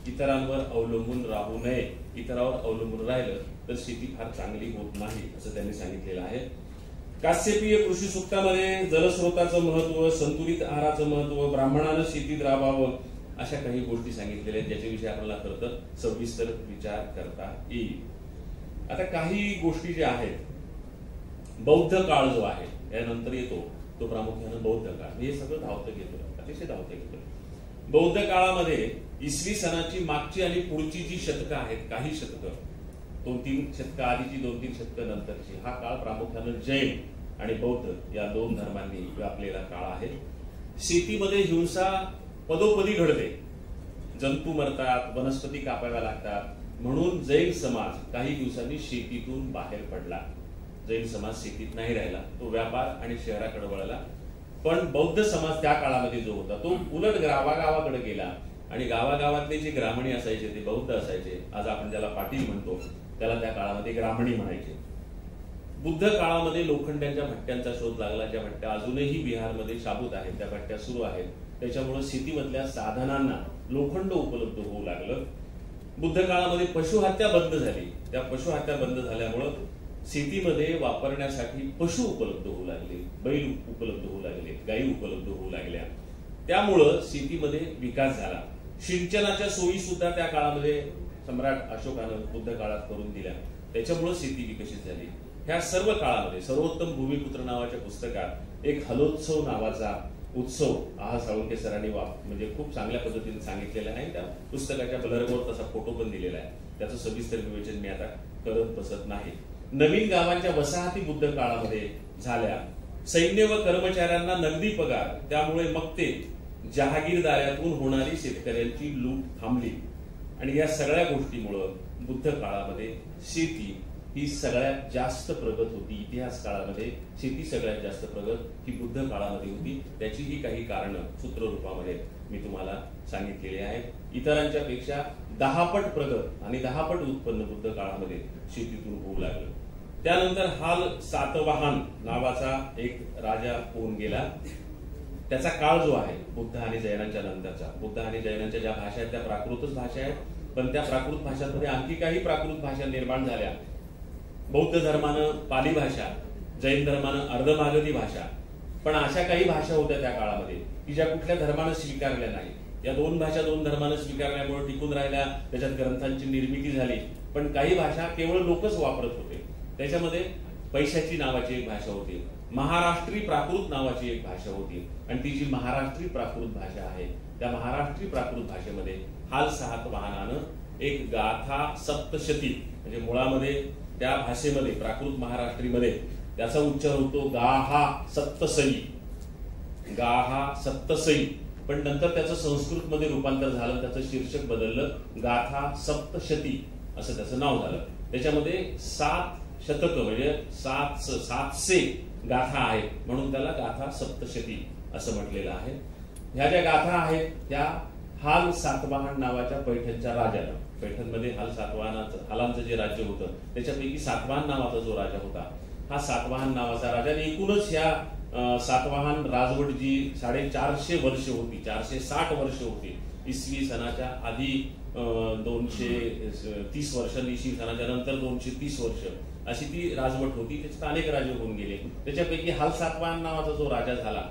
इतरांवर अवलंबून राहू नये. इतरांवर अवलंबून राहिलं तर शेती फार चांगली होत नाही असं त्यांनी सांगितलेलं आहे. काश्यपीय कृषी सूक्तामध्ये जलस्रोताचं महत्व, संतुलित आहाराचं महत्व, ब्राह्मणानं शेतीत राबावं अशा काही गोष्टी सांगितलेल्या आहेत ज्याच्याविषयी आपल्याला खरं तर सविस्तर विचार करता येईल. आता काही गोष्टी ज्या आहेत, बौद्ध काळ जो आहे यानंतर येतो तो प्रामुख्यानं बौद्ध काळ. हे सगळं धावतं घेतो, अतिशय धावतं घेतो. बौद्ध काळामध्ये इसवी सनाची मागची आणि पुढची जी शतकं आहेत, काही शतकं, 2-3 शतकं आधीची, 2-3 शतकं नंतरची, हा काळ प्रामुख्यानं जैन आणि बौद्ध या 2 धर्मांनी व्यापलेला काळ आहे. शेतीमध्ये हिंसा पदोपदी घडते, जंतू मरतात, वनस्पती कापाव्या लागतात, म्हणून जैन समाज काही दिवसांनी शेतीतून बाहेर पडला. जैन समाज शेतीत नाही राहिला, तो व्यापार आणि शहराकडे वळला. पण बौद्ध समाज त्या काळामध्ये जो होता तो उलट गावागावाकडे गेला आणि गावागावातले जे ग्रामणी असायचे ते बौद्ध असायचे. आज आपण ज्याला पाटील म्हणतो त्याला त्या काळामध्ये ग्रामणी म्हणायचे. बुद्ध काळामध्ये लोखंडाच्या भट्ट्यांचा शोध लागला, ज्या भट्ट्या अजूनही बिहारमध्ये शाबूत आहेत, त्या भट्ट्या सुरू आहेत. त्याच्यामुळे शेतीमधल्या साधनांना लोखंड उपलब्ध होऊ लागलं. बुद्ध काळामध्ये पशुहत्या बंद झाली. त्या पशुहत्या बंद झाल्यामुळं शेतीमध्ये वापरण्यासाठी पशु उपलब्ध होऊ लागले, बैल उपलब्ध होऊ लागले, गायी उपलब्ध होऊ लागल्या. त्यामुळं शेतीमध्ये विकास झाला. सिंचनाच्या सोयी सुद्धा त्या काळामध्ये सम्राट अशोकानं बुद्ध काळात करून दिल्या. त्याच्यामुळे शेती विकसित झाली. ह्या सर्व काळामध्ये सर्वोत्तम भूमिपुत्र नावाच्या पुस्तकात एक हलोत्सव नावाचा उत्सव साळुंखे सरांनी म्हणजे खूप चांगल्या पद्धतीने सांगितलेला आहे. त्या पुस्तकाच्या बलरवर तसा फोटो पण दिलेला आहे. त्याचं सविस्तर विवेचन मी आता करत बसत नाही. नवीन गावांच्या वसाहती बुद्ध काळामध्ये झाल्या. सैन्य व कर्मचाऱ्यांना नगदी पगार, त्यामुळे मग ते जहागीरदाऱ्यातून होणारी शेतकऱ्यांची लूट थांबली आणि या सगळ्या गोष्टीमुळं बुद्ध काळामध्ये शेती ही सगळ्यात जास्त प्रगत होती. इतिहास काळामध्ये शेती सगळ्यात जास्त प्रगत ही बुद्ध काळामध्ये होती. त्याचीही काही कारणं सूत्ररूपामध्ये मी तुम्हाला सांगितलेली आहेत. इतरांच्या पेक्षा 10 पट प्रगत आणि 10 पट उत्पन्न बुद्ध काळामध्ये शेतीतून होऊ लागलं. त्यानंतर हाल सातवाहन नावाचा एक राजा होऊन गेला. त्याचा काळ जो आहे बुद्ध आणि जैनांच्या नंतरचा, बुद्ध आणि जैनांच्या ज्या भाषा आहेत त्या प्राकृतच भाषा आहेत, पण त्या प्राकृत भाषांमध्ये आणखी काही प्राकृत भाषा निर्माण झाल्या. बौद्ध धर्मानं पाली भाषा, जैन धर्मानं अर्धमागधी भाषा, पण अशा काही भाषा होत्या त्या काळामध्ये की ज्या कुठल्या धर्मानं स्वीकारल्या नाही. या 2 भाषा 2 धर्मानं स्वीकारल्यामुळे टिकून राहिल्या, त्याच्यात ग्रंथांची निर्मिती झाली. पण काही भाषा केवळ लोकच वापरत होते. त्याच्यामध्ये पैशाची नावाची एक भाषा होती, महाराष्ट्री प्राकृत नावाची एक भाषा होती, आणि ती जी महाराष्ट्री प्राकृत भाषा आहे त्या महाराष्ट्री प्राकृत भाषेमध्ये हाल सातवाहनानं एक गाथा सप्तशती, म्हणजे मुळामध्ये त्या भाषेमध्ये प्राकृत महाराष्ट्रीमध्ये त्याचा उच्चार होतो गाहा सप्तसई, गाहा सप्तसई, पण नंतर त्याचं संस्कृतमध्ये रूपांतर झालं, त्याचं शीर्षक बदललं, गाथा सप्तशती असं त्याचं नाव झालं. त्याच्यामध्ये 7 शतक म्हणजे 700 गाथा आहेत, म्हणून त्याला गाथा सप्तशती असं म्हटलेलं आहे. ह्या ज्या गाथा आहेत त्या हाल सातवाहन नावाच्या पैठणच्या राजानं, पैठणमध्ये हालांचं जे राज्य होतं त्याच्यापैकी सातवाहन नावाचा जो राजा होता, हा सातवाहन नावाचा राजा, एकूणच ह्या सातवाहन राजवट जी 450 वर्ष होती, 460 वर्ष होती, इसवी सनाच्या आधी 230 वर्ष, इसवी सनाच्या नंतर 230 वर्ष अशी ती राजवट होती. त्याच्यात अनेक राजे होऊन गेले. त्याच्यापैकी हाल सातवाहन नावाचा जो राजा झाला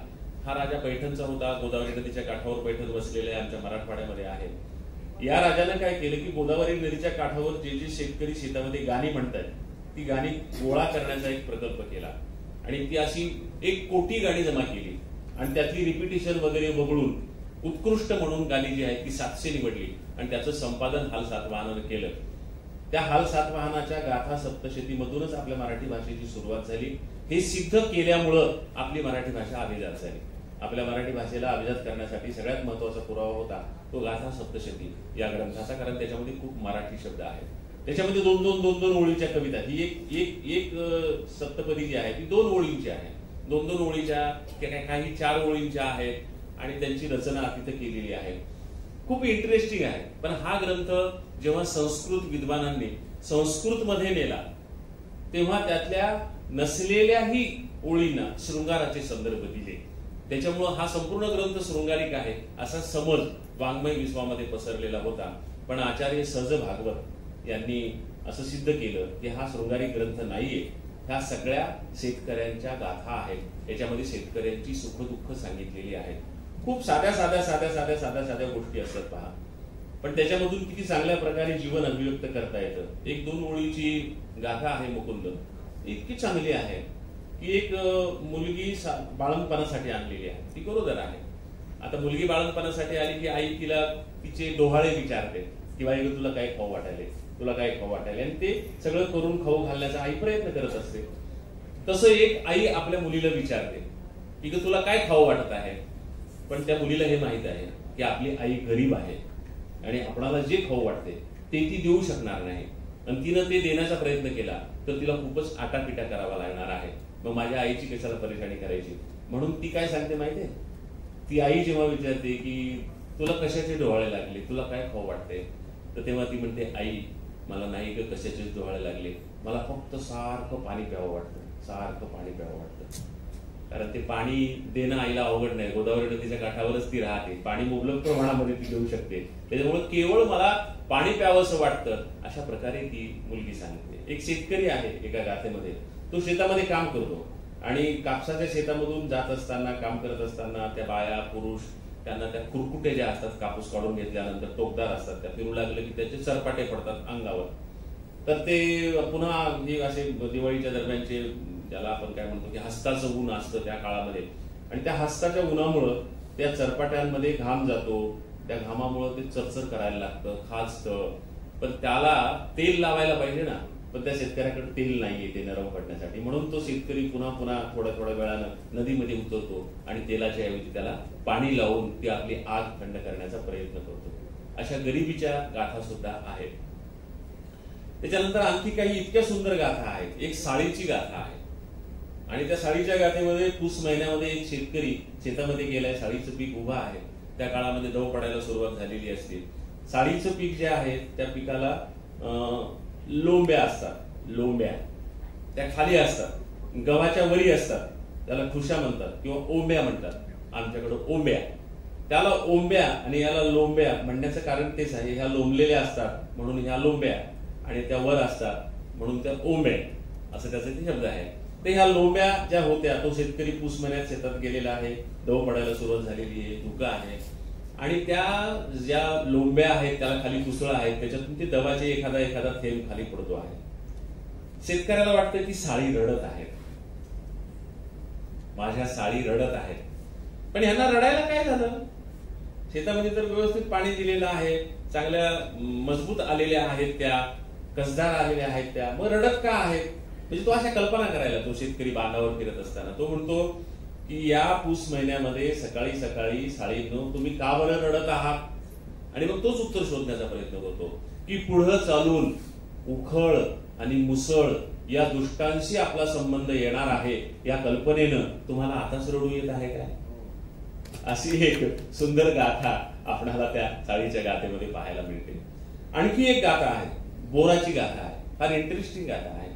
हा राजा पैठणचा होता. गोदावरी नदीच्या काठावर पैठण बसलेले आमच्या मराठवाड्यामध्ये आहे. या राजाने काय केलं की गोदावरी नदीच्या काठावर जे जे शेतकरी शेतामध्ये गाणी म्हणतात ती गाणी गोळा करण्याचा एक प्रकल्प केला, आणि ती अशी 1 कोटी गाणी जमा केली, आणि त्यातली रिपिटेशन वगैरे वगळून उत्कृष्ट म्हणून गाणी जी आहेत ती 700 निवडली, आणि त्याचं संपादन हाल सातवाहनानं केलं. त्या हाल सातवाहनाच्या गाथा सप्तशतीमधूनच आपल्या मराठी भाषेची सुरुवात झाली. हे सिद्ध केल्यामुळं आपली मराठी भाषा अभिजात झाली. आपल्या मराठी भाषेला अभिजात करण्यासाठी सगळ्यात महत्वाचा पुरावा होता तो गाथा सप्तशती या ग्रंथाचा, कारण त्याच्यामध्ये खूप मराठी शब्द आहेत. त्याच्यामध्ये 2-2 ओळीच्या कविता, ही एक सप्तपदी जी आहे ती 2 ओळींची आहे, 2-2 ओळीच्या, काही 4 ओळींच्या आहेत, आणि त्यांची रचना तिथे केलेली आहे. खूप इंटरेस्टिंग आहे. पण हा ग्रंथ जेव्हा संस्कृत विद्वानांनी संस्कृतमध्ये नेला तेव्हा त्यातल्या नसलेल्याही ओळींना शृंगाराचे संदर्भ दिले. त्याच्यामुळं हा संपूर्ण ग्रंथ शृंगारिक आहे असा समज वाङ्मय विश्वामध्ये पसरलेला होता. पण आचार्य सहज भागवत यांनी असं सिद्ध केलं की हा शृंगारिक ग्रंथ नाहीये, ह्या सगळ्या शेतकऱ्यांच्या गाथा आहेत. याच्यामध्ये शेतकऱ्यांची सुखदुःख सांगितलेली आहेत. खूप साध्या गोष्टी असतात पहा, पण त्याच्यामधून किती चांगल्या प्रकारे जीवन अभिव्यक्त करता येतं. 1-2 ओळीची गाथा आहे मुकुंद, इतकी चांगली आहे की एक मुलगी बाळंतपणासाठी आणलेली आहे, ती गरोदर आहे. आता मुलगी बाळंतपणासाठी आली की आई तिला तिचे डोहाळे विचारते की बाई तुला काय खाऊ वाटायले, तुला काय खाऊ वाटायले, आणि ते सगळं करून खाऊ घालण्याचा आई प्रयत्न करत असते. तसं एक आई आपल्या मुलीला विचारते की तुला काय खाऊ वाटत आहे. पण त्या मुलीला हे माहित आहे की आपली आई गरीब आहे आणि आपणाला जे खाऊ वाटते ते ती देऊ शकणार नाही, आणि तिनं ते देण्याचा प्रयत्न केला तर तिला खूपच आटापिटा करावा लागणार आहे. मग माझ्या आईची कशाला परेशानी करायची, म्हणून ती काय सांगते माहितीये, ती आई जेव्हा विचारते की तुला कशाचे डोहाळे लागले, तुला काय खाऊ वाटते, तर तेव्हा ती म्हणते आई मला नाही का कशाचेच डोहाळे लागले, मला फक्त सारखं पाणी प्यावं वाटतं, सारखं पाणी प्यावं वाटतं. कारण ते पाणी देणं आईला अवघड नाही, गोदावरी नदीच्या काठावरच ती राहते, पाणी मुबलक प्रमाणामध्ये ती देऊ शकते, त्याच्यामुळे केवळ मला पाणी प्यावंसं वाटतं अशा प्रकारे ती मुलगी सांगते. एक शेतकरी आहे एका गाथेमध्ये, तो शेतामध्ये काम करतो आणि कापसाच्या शेतामधून जात असताना, काम करत असताना त्या बाया पुरुष त्यांना त्या खुरकुटे ज्या असतात कापूस काढून घेतल्यानंतर टोकदार असतात त्या फिरू लागले की त्याचे सरपाटे पडतात अंगावर. तर ते पुन्हा हे असे दिवाळीच्या दरम्यानचे ज्याला आपण काय म्हणतो की हस्ताचं ऊन असतं त्या काळामध्ये, आणि त्या हस्ताच्या उन्हामुळं त्या चरपाट्यांमध्ये घाम जातो, त्या घामामुळं ते चरचर करायला लागतं, खाजतं. पण त्याला तेल लावायला पाहिजे ना, पण त्या शेतकऱ्याकडे तेल नाहीये ते नरम पडण्यासाठी, म्हणून तो शेतकरी पुन्हा पुन्हा थोड्या वेळानं नदीमध्ये उतरतो आणि तेलाच्या ऐवजी त्याला पाणी लावून ती आपली आग थंड करण्याचा प्रयत्न करतो. अशा गरिबीच्या गाथा सुद्धा आहेत. त्याच्यानंतर आणखी काही इतक्या सुंदर गाथा आहेत. एक साळीची गाथा आहे आणि त्या साळीच्या गाथेमध्ये पुस महिन्यामध्ये एक शेतकरी शेतामध्ये गेलाय, साळीचं पीक उभं आहे. त्या काळामध्ये दव पडायला सुरुवात झालेली असते. साळीचं पीक जे आहे त्या पिकाला लोंब्या असतात, लोंब्या त्या खाली असतात, गव्हाच्या वरी असतात, त्याला ठुशा म्हणतात किंवा ओंब्या म्हणतात, आमच्याकडे ओंब्या. त्याला ओंब्या आणि याला लोंब्या म्हणण्याचं कारण तेच आहे, ह्या लोंबलेल्या असतात म्हणून ह्या लोंब्या आणि त्या वर असतात म्हणून त्या ओंब्या, असं त्याचा ते शब्द आहे. तर ह्या लोंब्या ज्या होत्या, तो शेतकरी पुस महिन्यात शेतात गेलेला आहे, दव पडायला सुरुवात झालेली आहे, धुकं आहे आणि त्या ज्या लोंब्या आहेत त्याला खाली कुसळ आहेत, त्याच्यातून ते दवाचे एखादा थेंब खाली पडतो आहे. शेतकऱ्याला वाटतं की साळी रडत आहे, माझ्या साळी रडत आहे. पण ह्यांना रडायला काय झालं? शेतामध्ये तर व्यवस्थित पाणी दिलेलं आहे, चांगल्या मजबूत आलेल्या आहेत, त्या कसदार आलेल्या आहेत, त्या मग रडत का आहेत? म्हणजे तो अशा कल्पना करायला, तो शेतकरी बांधावर फिरत असताना तो म्हणतो की या पुस महिन्यामध्ये सकाळी सकाळी साळींनो तुम्ही का बरं रडत आहात? आणि मग तोच उत्तर शोधण्याचा प्रयत्न करतो की पुढं चालून उखळ आणि मुसळ या दुष्टांशी आपला संबंध येणार आहे, या कल्पनेनं तुम्हाला आताच रडू येत आहे काय? अशी एक सुंदर गाथा आपणाला त्या साळीच्या गाथेमध्ये पाहायला मिळते. आणखी एक गाथा आहे, बोराची गाथा आहे. फार इंटरेस्टिंग गाथा आहे.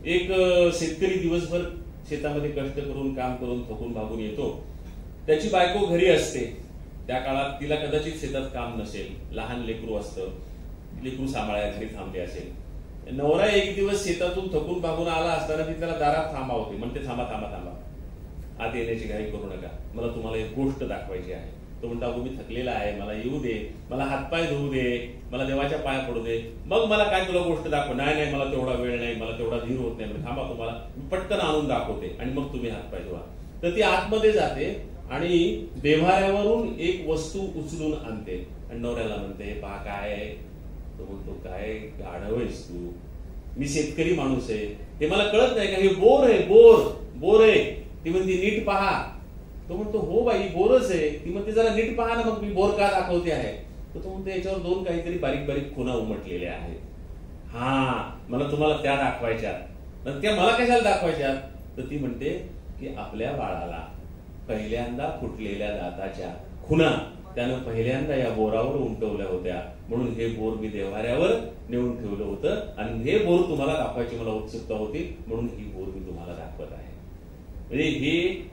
एक शेतकरी दिवसभर शेतामध्ये कष्ट करून काम करून थकून भागून येतो. त्याची बायको घरी असते. त्या काळात तिला कदाचित शेतात काम नसेल, लहान लेकरू असतं, लेकरू सांभाळायला घरी थांबले असेल. नवरा एक दिवस शेतातून थकून भागून आला असताना ती त्याला दारात थांबावते, म्हणते थांबा थांबा थांबा, आत येण्याची घाई करू नका, मला तुम्हाला एक गोष्ट दाखवायची आहे. तो म्हणता अगो मी थकलेला आहे, मला येऊ दे, मला हातपाय धुवू दे, मला देवाच्या पाया पडू दे, मग मला काय तुला गोष्ट दाखव. नाही मला तेवढा वेळ नाही, मला तेवढा धीर होत नाही, थांबा तुम्हाला मी पटकन आणून दाखवते आणि मग तुम्ही हातपाय धुवा. तर ती आतमध्ये जाते आणि देव्हाऱ्यावरून एक वस्तू उचलून आणते आणि नवऱ्याला म्हणते पहा काय. तो म्हणतो काय गाढव आहेस तू, मी शेतकरी माणूस आहे, ते मला कळत नाही का, हे बोर आहे, बोर आहे. ती म्हणते नीट पहा. तो म्हणतो हो बाई बोरच आहे. ती म्हणते जरा नीट पहा ना, मग मी बोर का दाखवते आहे. तर तो म्हणतो याच्यावर दोन काहीतरी बारीक बारीक खुणा उमटलेल्या आहेत. हा मला तुम्हाला त्या दाखवायच्या. त्या मला कशाला दाखवायच्या? तर ती म्हणते की आपल्या बाळाला पहिल्यांदा फुटलेल्या दाताच्या खुणा त्यानं पहिल्यांदा या बोरावर उमटवल्या होत्या, म्हणून हे बोर मी देव्हाऱ्यावर नेऊन ठेवलं होतं आणि हे बोर तुम्हाला दाखवायची मला उत्सुकता होती, म्हणून ही बोर मी तुम्हाला दाखवत आहे. म्हणजे ही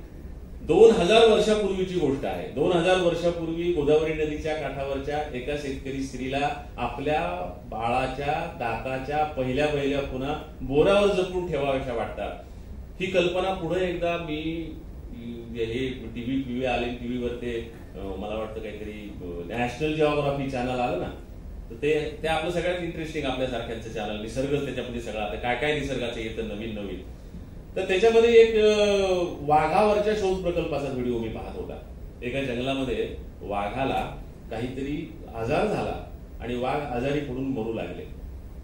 2000 वर्षापूर्वीची गोष्ट आहे. 2000 वर्षापूर्वी गोदावरी नदीच्या काठावरच्या एका शेतकरी स्त्रीला आपल्या बाळाच्या दाताच्या पहिल्या खुणा बोरावर जपून ठेवाव्याशा वाटतात. ही कल्पना पुढे एकदा मी हे टीव्ही आले, टीव्हीवर ते मला वाटतं काहीतरी नॅशनल जिओग्राफी चॅनल आलं ना, तर ते आपलं सगळ्यात इंटरेस्टिंग आपल्यासारख्यांचं चॅनल, निसर्ग त्याच्यामध्ये सगळं आता काय काय निसर्गाचं येतं नवीन. तर त्याच्यामध्ये एक वाघावरच्या शोध प्रकल्पाचा व्हिडिओ मी पाहत होता. एका जंगलामध्ये वाघाला काहीतरी आजार झाला आणि वाघ आजारी पडून मरू लागले.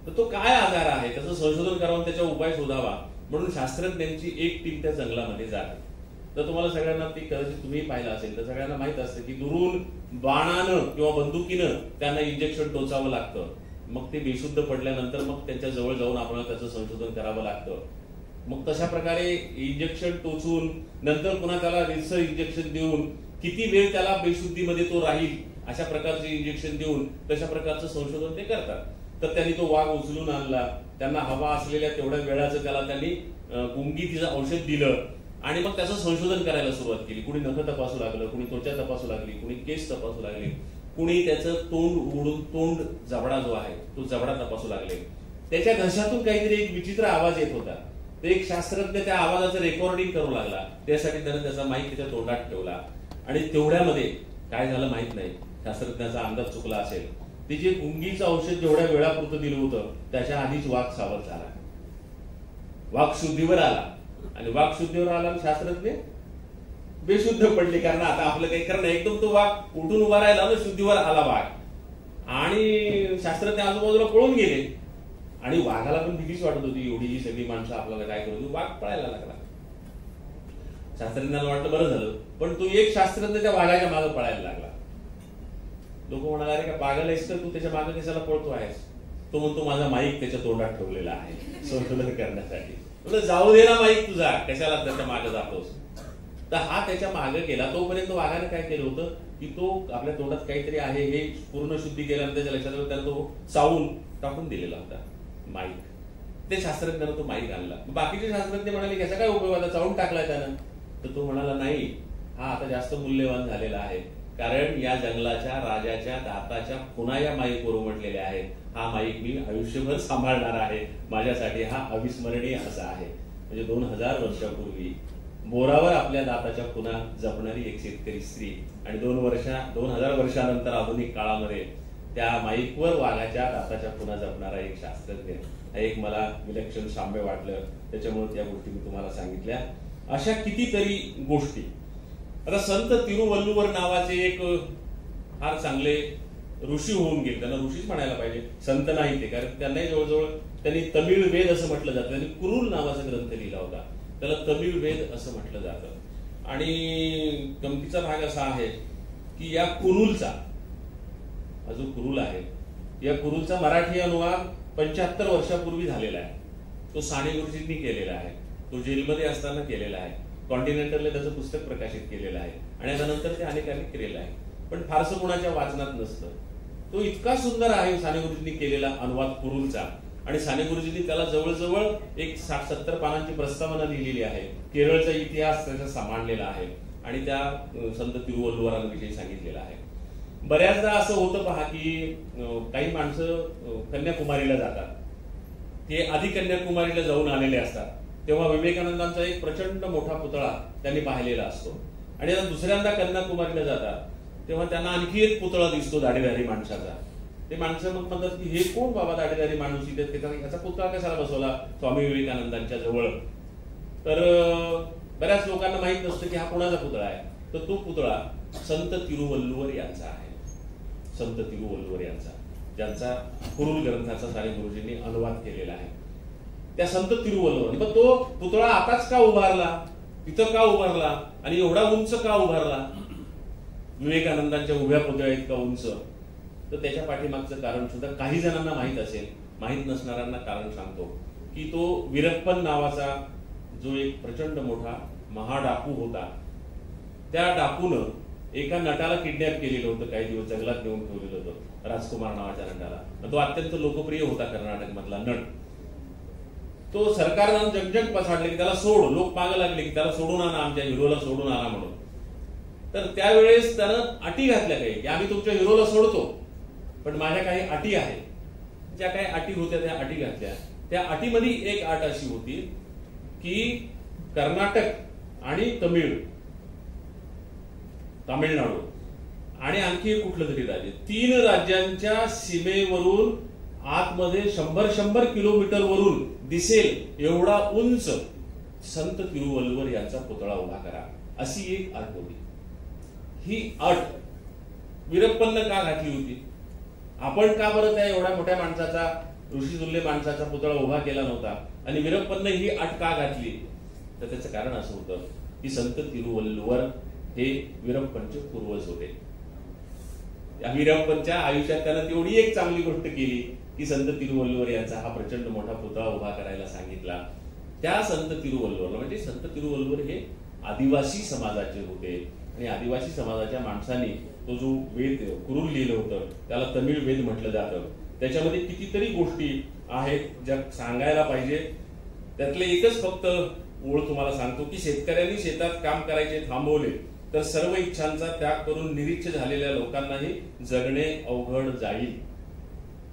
तर तो काय आजार आहे त्याचं संशोधन करावं, त्याचा उपाय शोधावा म्हणून शास्त्रज्ञांची एक टीम त्या जंगलामध्ये जाते. तर तुम्हाला सगळ्यांना ती कदाचित तुम्ही पाहिलं असेल तर सगळ्यांना माहित असतं की दुरून बाणानं किंवा बंदुकीनं त्यांना इंजेक्शन टोचावं लागतं. मग ते बेशुद्ध पडल्यानंतर मग त्यांच्या जवळ जाऊन आपल्याला त्याचं संशोधन करावं लागतं. मग तशा प्रकारे इंजेक्शन टोचून नंतर पुन्हा त्याला रिसर इंजेक्शन देऊन किती वेळ त्याला बेशुद्धीमध्ये तो राहील अशा प्रकारचे इंजेक्शन देऊन तशा प्रकारचं संशोधन ते करतात. तर त्यांनी तो वाघ उचलून आणला, त्यांना हवा असलेल्या तेवढ्या वेळाचं त्याला त्यांनी गुंगीचं औषध दिलं आणि मग त्याचं संशोधन करायला सुरुवात केली. कुणी नख तपासू लागलं, कुणी त्वचा तपासू लागली, कुणी केस तपासू लागले, कुणी त्याचं तोंड उघडून तोंड जबडा जो आहे तो जबडा तपासू लागले. त्याच्या घशातून काहीतरी एक विचित्र आवाज येत होता. तर एक शास्त्रज्ञ त्या आवाजाचं रेकॉर्डिंग करू लागला. त्यासाठी त्याने त्याचा माईक त्याच्या तोंडात ठेवला आणि तेवढ्यामध्ये काय झालं माहित नाही, शास्त्रज्ञाचा अंदाज चुकला असेल. ते जे गुंगीचं औषध जेवढ्या वेळापुरतं दिलं होतं त्याच्या आधीच वाघ सावध झाला, वाघ शुद्धीवर आला आणि वाघ शुद्धीवर आला शास्त्रज्ञ बेशुद्ध पडले. कारण आता आपलं काही करणं, एकदम तो वाघ उठून उभा राहिला ना, शुद्धीवर आला वाघ आणि शास्त्रज्ञ आजूबाजूला पळून गेले आणि वाघाला पण भीतीच वाटत होती, एवढी ही सगळी माणसं आपल्याला काय करत होती. वाघ पळायला लागला. शास्त्रज्ञाला वाटलं बरं झालं, पण तो एक शास्त्रज्ञ त्या वाघाच्या मागे पळायला लागला. लोक म्हणाले अरे का पागल आहेस तर तू त्याच्या मागे कशाला पळतो आहेस. तो म्हणतो माझा माईक त्याच्या तोंडात ठेवलेला आहे संशोधन करण्यासाठी. म्हणजे जाऊ दे ना माईक तुझा, कशाला त्याच्या मागे जातोस. तर हा त्याच्या मागे गेला. तोपर्यंत वाघाने काय केलं होतं की तो आपल्या तोंडात काहीतरी आहे हे पूर्ण शुद्धी केल्यानंतर त्याच्या लक्षात आलं, त्यानं तो चावून टाकून दिलेला होता माईक. ते शास्त्रज्ञानं तो माईक आणला. बाकीचे शास्त्रज्ञ म्हणाले याचा काय उपयोग आता, चावून टाकलाय त्यानं. तर तो म्हणाला नाही, हा आता जास्त मूल्यवान झालेला आहे, कारण या जंगलाच्या राजाच्या दाताच्या खुणा या माईकवर उमटलेल्या आहेत. हा माईक मी आयुष्यभर सांभाळणार आहे, माझ्यासाठी हा अविस्मरणीय असा आहे. म्हणजे 2000 वर्षापूर्वी बोरावर आपल्या दाताच्या खुणा जपणारी एक शेतकरी स्त्री आणि 2000 वर्षानंतर आधुनिक काळामध्ये त्या माईकवर वाघाच्या दाताच्या खुणा जपणारा एक शास्त्रज्ञ, एक मला विलक्षण साम्य वाटलं, त्याच्यामुळे त्या गोष्टी मी तुम्हाला सांगितल्या. अशा कितीतरी गोष्टी. आता संत तिरुवल्लुवर नावाचे एक फार चांगले ऋषी होऊन गेले, त्यांना ऋषीच म्हणायला पाहिजे, संत नाही ते, कारण त्यांनाही जवळजवळ त्यांनी तमिळ वेद असं म्हटलं जातं. त्यांनी कुरुल नावाचा ग्रंथ लिहिला होता, त्याला तमिळ वेद असं म्हटलं जातं. आणि गमतीचा भाग असा आहे की या कुरुलचा, हा जो कुरुल आहे, या कुरुलचा मराठी अनुवाद 75 वर्षापूर्वी झालेला आहे. तो साने गुरुजींनी केलेला आहे, तो जेलमध्ये असताना केलेला आहे. कॉन्टिनेंटलने त्याचं पुस्तक प्रकाशित केलेलं आहे आणि त्यानंतर ते अनेकांनी केलेलं आहे, पण फारसं कोणाच्या वाचनात नसतं. तो इतका सुंदर आहे साने गुरुजींनी केलेला अनुवाद कुरुलचा. आणि साने गुरुजींनी त्याला जवळजवळ एक 60-70 पानांची प्रस्तावना लिहिलेली आहे. केरळचा इतिहास त्याचा सांभाळलेला आहे आणि त्या संत तिरुवल्लुवरांविषयी सांगितलेला आहे. बऱ्याचदा असं होतं पहा की काही माणसं कन्याकुमारीला जातात, ते आधी कन्याकुमारीला जाऊन आलेले असतात, तेव्हा विवेकानंदांचा एक प्रचंड मोठा पुतळा त्यांनी पाहिलेला असतो. आणि आता दुसऱ्यांदा कन्याकुमारीला जातात तेव्हा त्यांना आणखी एक पुतळा दिसतो दाढीधारी माणसाचा. ते माणसं मग म्हणतात की हे कोण बाबा दाढीधारी माणूस, इथे याचा पुतळा कशाला बसवला स्वामी विवेकानंदांच्या जवळ. तर बऱ्याच लोकांना माहित नसतं की हा कोणाचा पुतळा आहे. तर तो पुतळा संत तिरुवल्लुवर यांचा आहे. संत तिरुवल्लुवर यांचा, ज्यांचा कुरुल ग्रंथाचा साने गुरुजींनी अनुवाद केलेला आहे. त्या संत तिरुवल्लुवर, पण तो पुतळा आताच का उभारला, तिथं का उभारला आणि एवढा उंच का उभारला, विवेकानंदांच्या उभ्या पुतळ्या इतका उंच. तर त्याच्या पाठीमागचं कारण सुद्धा काही जणांना माहित असेल, माहित नसणाऱ्यांना कारण सांगतो की तो वीरप्पन नावाचा जो एक प्रचंड मोठा महाडाकू होता, त्या डाकूनं एका नटाला किडनॅप केलेलं होतं, काही दिवस जंगलात नेऊन ठेवलेलं होतं, राजकुमार नावाच्या नटाला. तो अत्यंत लोकप्रिय होता कर्नाटक मधला नट. तो सरकारनं जगजग पछाडले की त्याला सोड, लोक मागं लागले की त्याला सोडून आणा, आमच्या हिरोला सोडून आणा म्हणून. तर त्यावेळेस त्यानं अटी घातल्या काही की आम्ही तुमच्या हिरोला सोडतो, पण माझ्या काही अटी आहेत. ज्या काही अटी होत्या त्या अटी घातल्या. त्या अटीमध्ये एक अट अशी होती की कर्नाटक आणि तामिळनाडू आणि आणखी एक कुठलं तरी राज्य, 3 राज्यांच्या सीमेवरून आतमध्ये 100 किलोमीटर वरून दिसेल एवढा उंच संत तिरुवल्लुवर यांचा पुतळा उभा करा, अशी एक अट होती. ही अट वीरप्पननं का घातली होती? आपण का बरं त्या एवढ्या मोठ्या माणसाचा, ऋषीतुल्य माणसाचा पुतळा उभा केला नव्हता आणि वीरप्पननं ही अट का घातली? तर त्याचं कारण असं होतं की संत तिरुवल्लुवर हे वीरप्पनचे पूर्वज होते. या वीरप्पनच्या आयुष्यात त्यानं तेवढी एक चांगली गोष्ट केली की संत तिरुवल्लुवर यांचा हा प्रचंड मोठा पुतळा उभा करायला सांगितला. त्या संत तिरुवल्लुवर म्हणजे संत तिरुवल्लुवर हे आदिवासी समाजाचे होते आणि आदिवासी समाजाच्या माणसांनी तो जो वेद कुरुल लिहिलं होतं त्याला तमिळ वेद म्हटलं जातं. त्याच्यामध्ये कितीतरी गोष्टी आहेत ज्या सांगायला पाहिजे. त्यातले एकच फक्त ओळ तुम्हाला सांगतो की शेतकऱ्यांनी शेतात काम करायचे थांबवले तर सर्व इच्छांचा त्याग करून निरीच्छ झालेल्या लोकांनाही जगणे अवघड जाईल.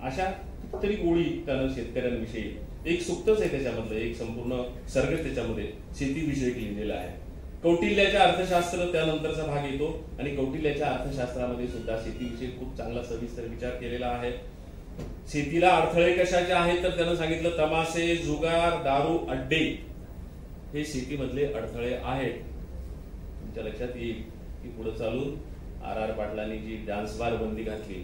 अशा कितीतरी ओळी त्यानं शेतकऱ्यांविषयी, एक सुक्तच आहे त्याच्यामधलं, एक संपूर्ण सर्ग त्याच्यामध्ये शेतीविषयक लिहिलेला आहे. कौटिल्याच्या अर्थशास्त्र त्यानंतरचा भाग येतो आणि कौटिल्याच्या अर्थशास्त्रामध्ये सुद्धा शेतीविषयी खूप चांगला सविस्तर विचार केलेला आहे. शेतीला अडथळे कशाचे आहेत तर त्यानं सांगितलं तमाशे, जुगार, दारू, अड्डे हे शेतीमधले अडथळे आहेत. तुमच्या लक्षात येईल की पुढे चालून RR पाटलांनी जी डान्स बार बंदी घातली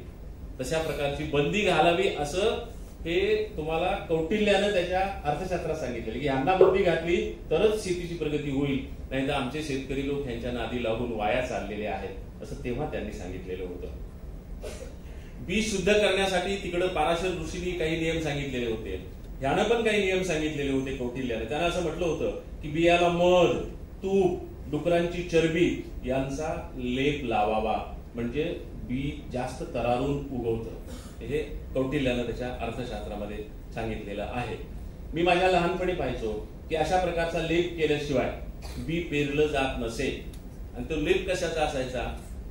तशा प्रकारची बंदी घालावी असं हे तुम्हाला कौटिल्यानं त्याच्या अर्थशास्त्रात सांगितलेलं की यांना बंदी घातली तरच शेतीची प्रगती होईल, नाही तर आमचे शेतकरी लोक यांच्या नादी लागून वाया चाललेले आहेत असं तेव्हा त्यांनी सांगितलेलं होतं. बीज शुद्ध करण्यासाठी तिकडे पाराशर ऋषींनी काही नियम सांगितलेले होते, ह्यानं पण काही नियम सांगितलेले होते कौटिल्याने. त्यानं असं म्हटलं होतं की बियाला मध, तूप, डुकरांची चरबी यांचा लेप लावावा, म्हणजे बी जास्त तरारून उगवतं. हे कौटिल्यानं त्याच्या अर्थशास्त्रामध्ये सांगितलेलं आहे. मी माझ्या लहानपणी पाहायचो की अशा प्रकारचा लेप केल्याशिवाय बी पेरलं जात नसे. आणि तो लेप कशाचा असायचा,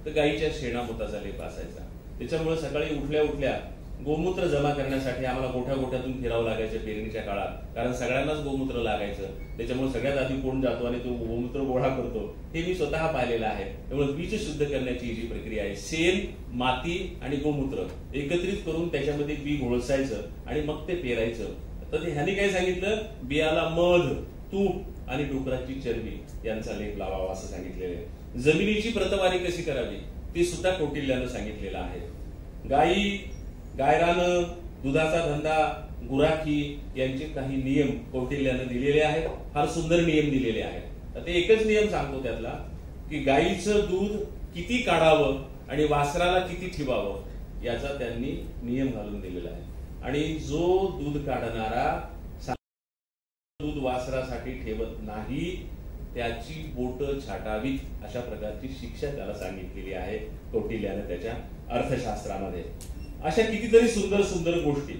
तर गाईच्या शेणामुताचा लेप असायचा. त्याच्यामुळे सकाळी उठल्या उठल्या गोमूत्र जमा करण्यासाठी आम्हाला गोठ्या गोठ्यातून फिरावं लागायचं पेरणीच्या काळात, कारण सगळ्यांनाच गोमूत्र लागायचं. त्याच्यामुळे सगळ्यात आधी कोण जातो आणि तो गोमूत्र गोळा करतो हे मी स्वतः पाहिलेलं आहे. त्यामुळे बीज शुद्ध करण्याची जी प्रक्रिया आहे, शेण, माती आणि गोमूत्र एकत्रित करून त्याच्यामध्ये बी घोळसायचं आणि मग ते पेरायचं. तर ह्याने काय सांगितलं, बियाला मध, तूप आणि डुकराची चरबी यांचा लेप लावावा असं सांगितलेलं आहे. जमिनीची प्रतवारी कशी करावी ते सुद्धा कौटिल्यानं सांगितलेलं आहे. गायरानं, दुधाचा धंदा, गुराखी यांचे काही नियम कौटिल्यानं दिलेले आहेत. फार सुंदर नियम दिलेले आहेत. ते एकच नियम सांगतो त्यातला की गाईचं दूध किती काढावं आणि वासराला किती ठेवावं याचा त्यांनी नियम घालून दिलेला आहे. आणि जो दूध काढणारा दूध वासरासाठी ठेवत नाही त्याची बोट छाटावीत, अशा प्रकारची शिक्षा त्याला सांगितलेली आहे कौटिल्यानं त्याच्या अर्थशास्त्रामध्ये. अशा कितीतरी सुंदर सुंदर गोष्टी.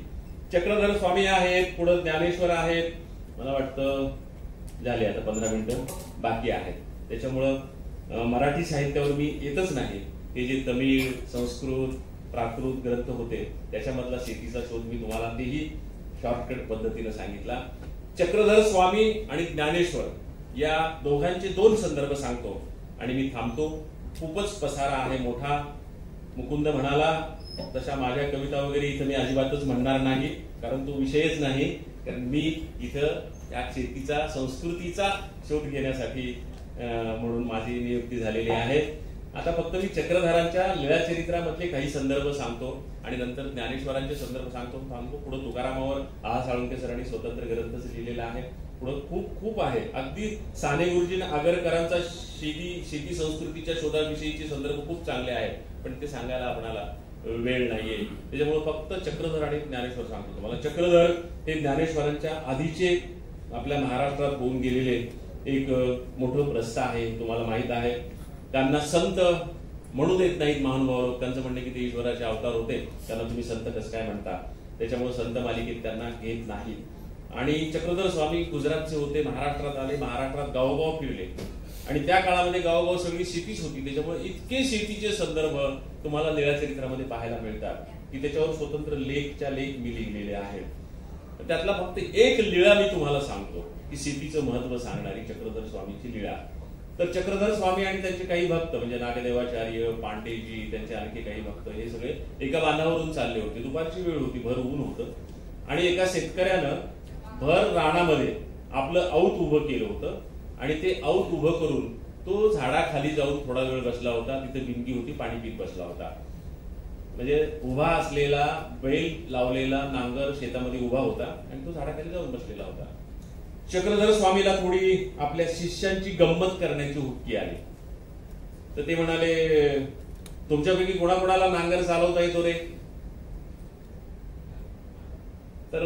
चक्रधर स्वामी आहेत, पुढे ज्ञानेश्वर आहेत. मला वाटतं झाले आता 15 मिनिटं बाकी आहेत. त्याच्यामुळं मराठी साहित्यावर मी येतच नाही. हे जे तमिळ, संस्कृत, प्राकृत ग्रंथ होते त्याच्यामधला शेतीचा शोध मी तुम्हाला तेही शॉर्टकट पद्धतीने सांगितला. चक्रधर स्वामी आणि ज्ञानेश्वर या दोघांचे 2 संदर्भ सांगतो आणि मी थांबतो. खूपच पसारा आहे मोठा. मुकुंद म्हणाला तशा माझ्या कविता वगैरे इथं मी अजिबातच म्हणणार नाही, कारण तो विषयच नाही. कारण मी इथं या शेतीचा, संस्कृतीचा शोध घेण्यासाठी म्हणून माझी नियुक्ती झालेली आहे. आता फक्त मी चक्रधरांच्या लीळाचरित्रामधले काही संदर्भ सांगतो आणि नंतर ज्ञानेश्वरांचे संदर्भ सांगतो. पुढे तुकारामावर साळुंके सरांनी स्वतंत्र ग्रंथच लिहिलेला आहे. पुढे खूप खूप आहे. अगदी साने गुरुजी आगरकरांचा शेती संस्कृतीच्या शोधाविषयीचे संदर्भ खूप चांगले आहेत, पण ते सांगायला आपणाला वेळ नाहीये. त्याच्यामुळे फक्त चक्रधर आणि ज्ञानेश्वर सांगतो तुम्हाला. चक्रधर हे ज्ञानेश्वरांच्या आधीचे आपल्या महाराष्ट्रात होऊन गेलेले एक मोठं प्रस्थ आहे, तुम्हाला माहित आहे. त्यांना संत म्हणू देत नाहीत महानुभाव लोक. त्यांचं म्हणणं की ते ईश्वराचे अवतार होते, त्यांना तुम्ही संत कसं काय म्हणता. त्याच्यामुळे संत मालिकेत त्यांना घेत नाही. आणि चक्रधर स्वामी गुजरातचे होते, महाराष्ट्रात आले, महाराष्ट्रात गावोगाव फिरले आणि त्या काळामध्ये गावोगाव सगळी शेतीच होती. त्याच्यामुळे इतके शेतीचे संदर्भ तुम्हाला लीळाचरित्रामध्ये पाहायला मिळतात की त्याच्यावर स्वतंत्र लेख मी लिहिलेले आहेत. त्यातला फक्त एक लीळा मी तुम्हाला सांगतो की शेतीचं महत्व सांगणारी चक्रधर स्वामीची लीळा. तर चक्रधर स्वामी आणि त्यांचे काही भक्त म्हणजे नागदेवाचार्य, पांडेजी, त्यांचे आणखी काही भक्त हे सगळे एका बांधावरून चालले होते. दुपारची वेळ होती, भर ऊन होतं आणि एका शेतकऱ्यानं भर रानामध्ये आपलं औत उभं केलं होतं आणि ते औत उभं करून तो झाडाखाली जाऊन थोडा वेळ बसला होता. तिथे बिंगी होती, पाणी पीत बसला होता. म्हणजे उभा असलेला बैल लावलेला नांगर शेतामध्ये उभा होता आणि तो झाडाखाली जाऊन बसलेला होता. चक्रधर स्वामीला थोडी आपल्या शिष्यांची गंमत करण्याची हुक्की आली. तर ते म्हणाले, तुमच्यापैकी कोणाकोणाला नांगर चालवता येतो रे? तर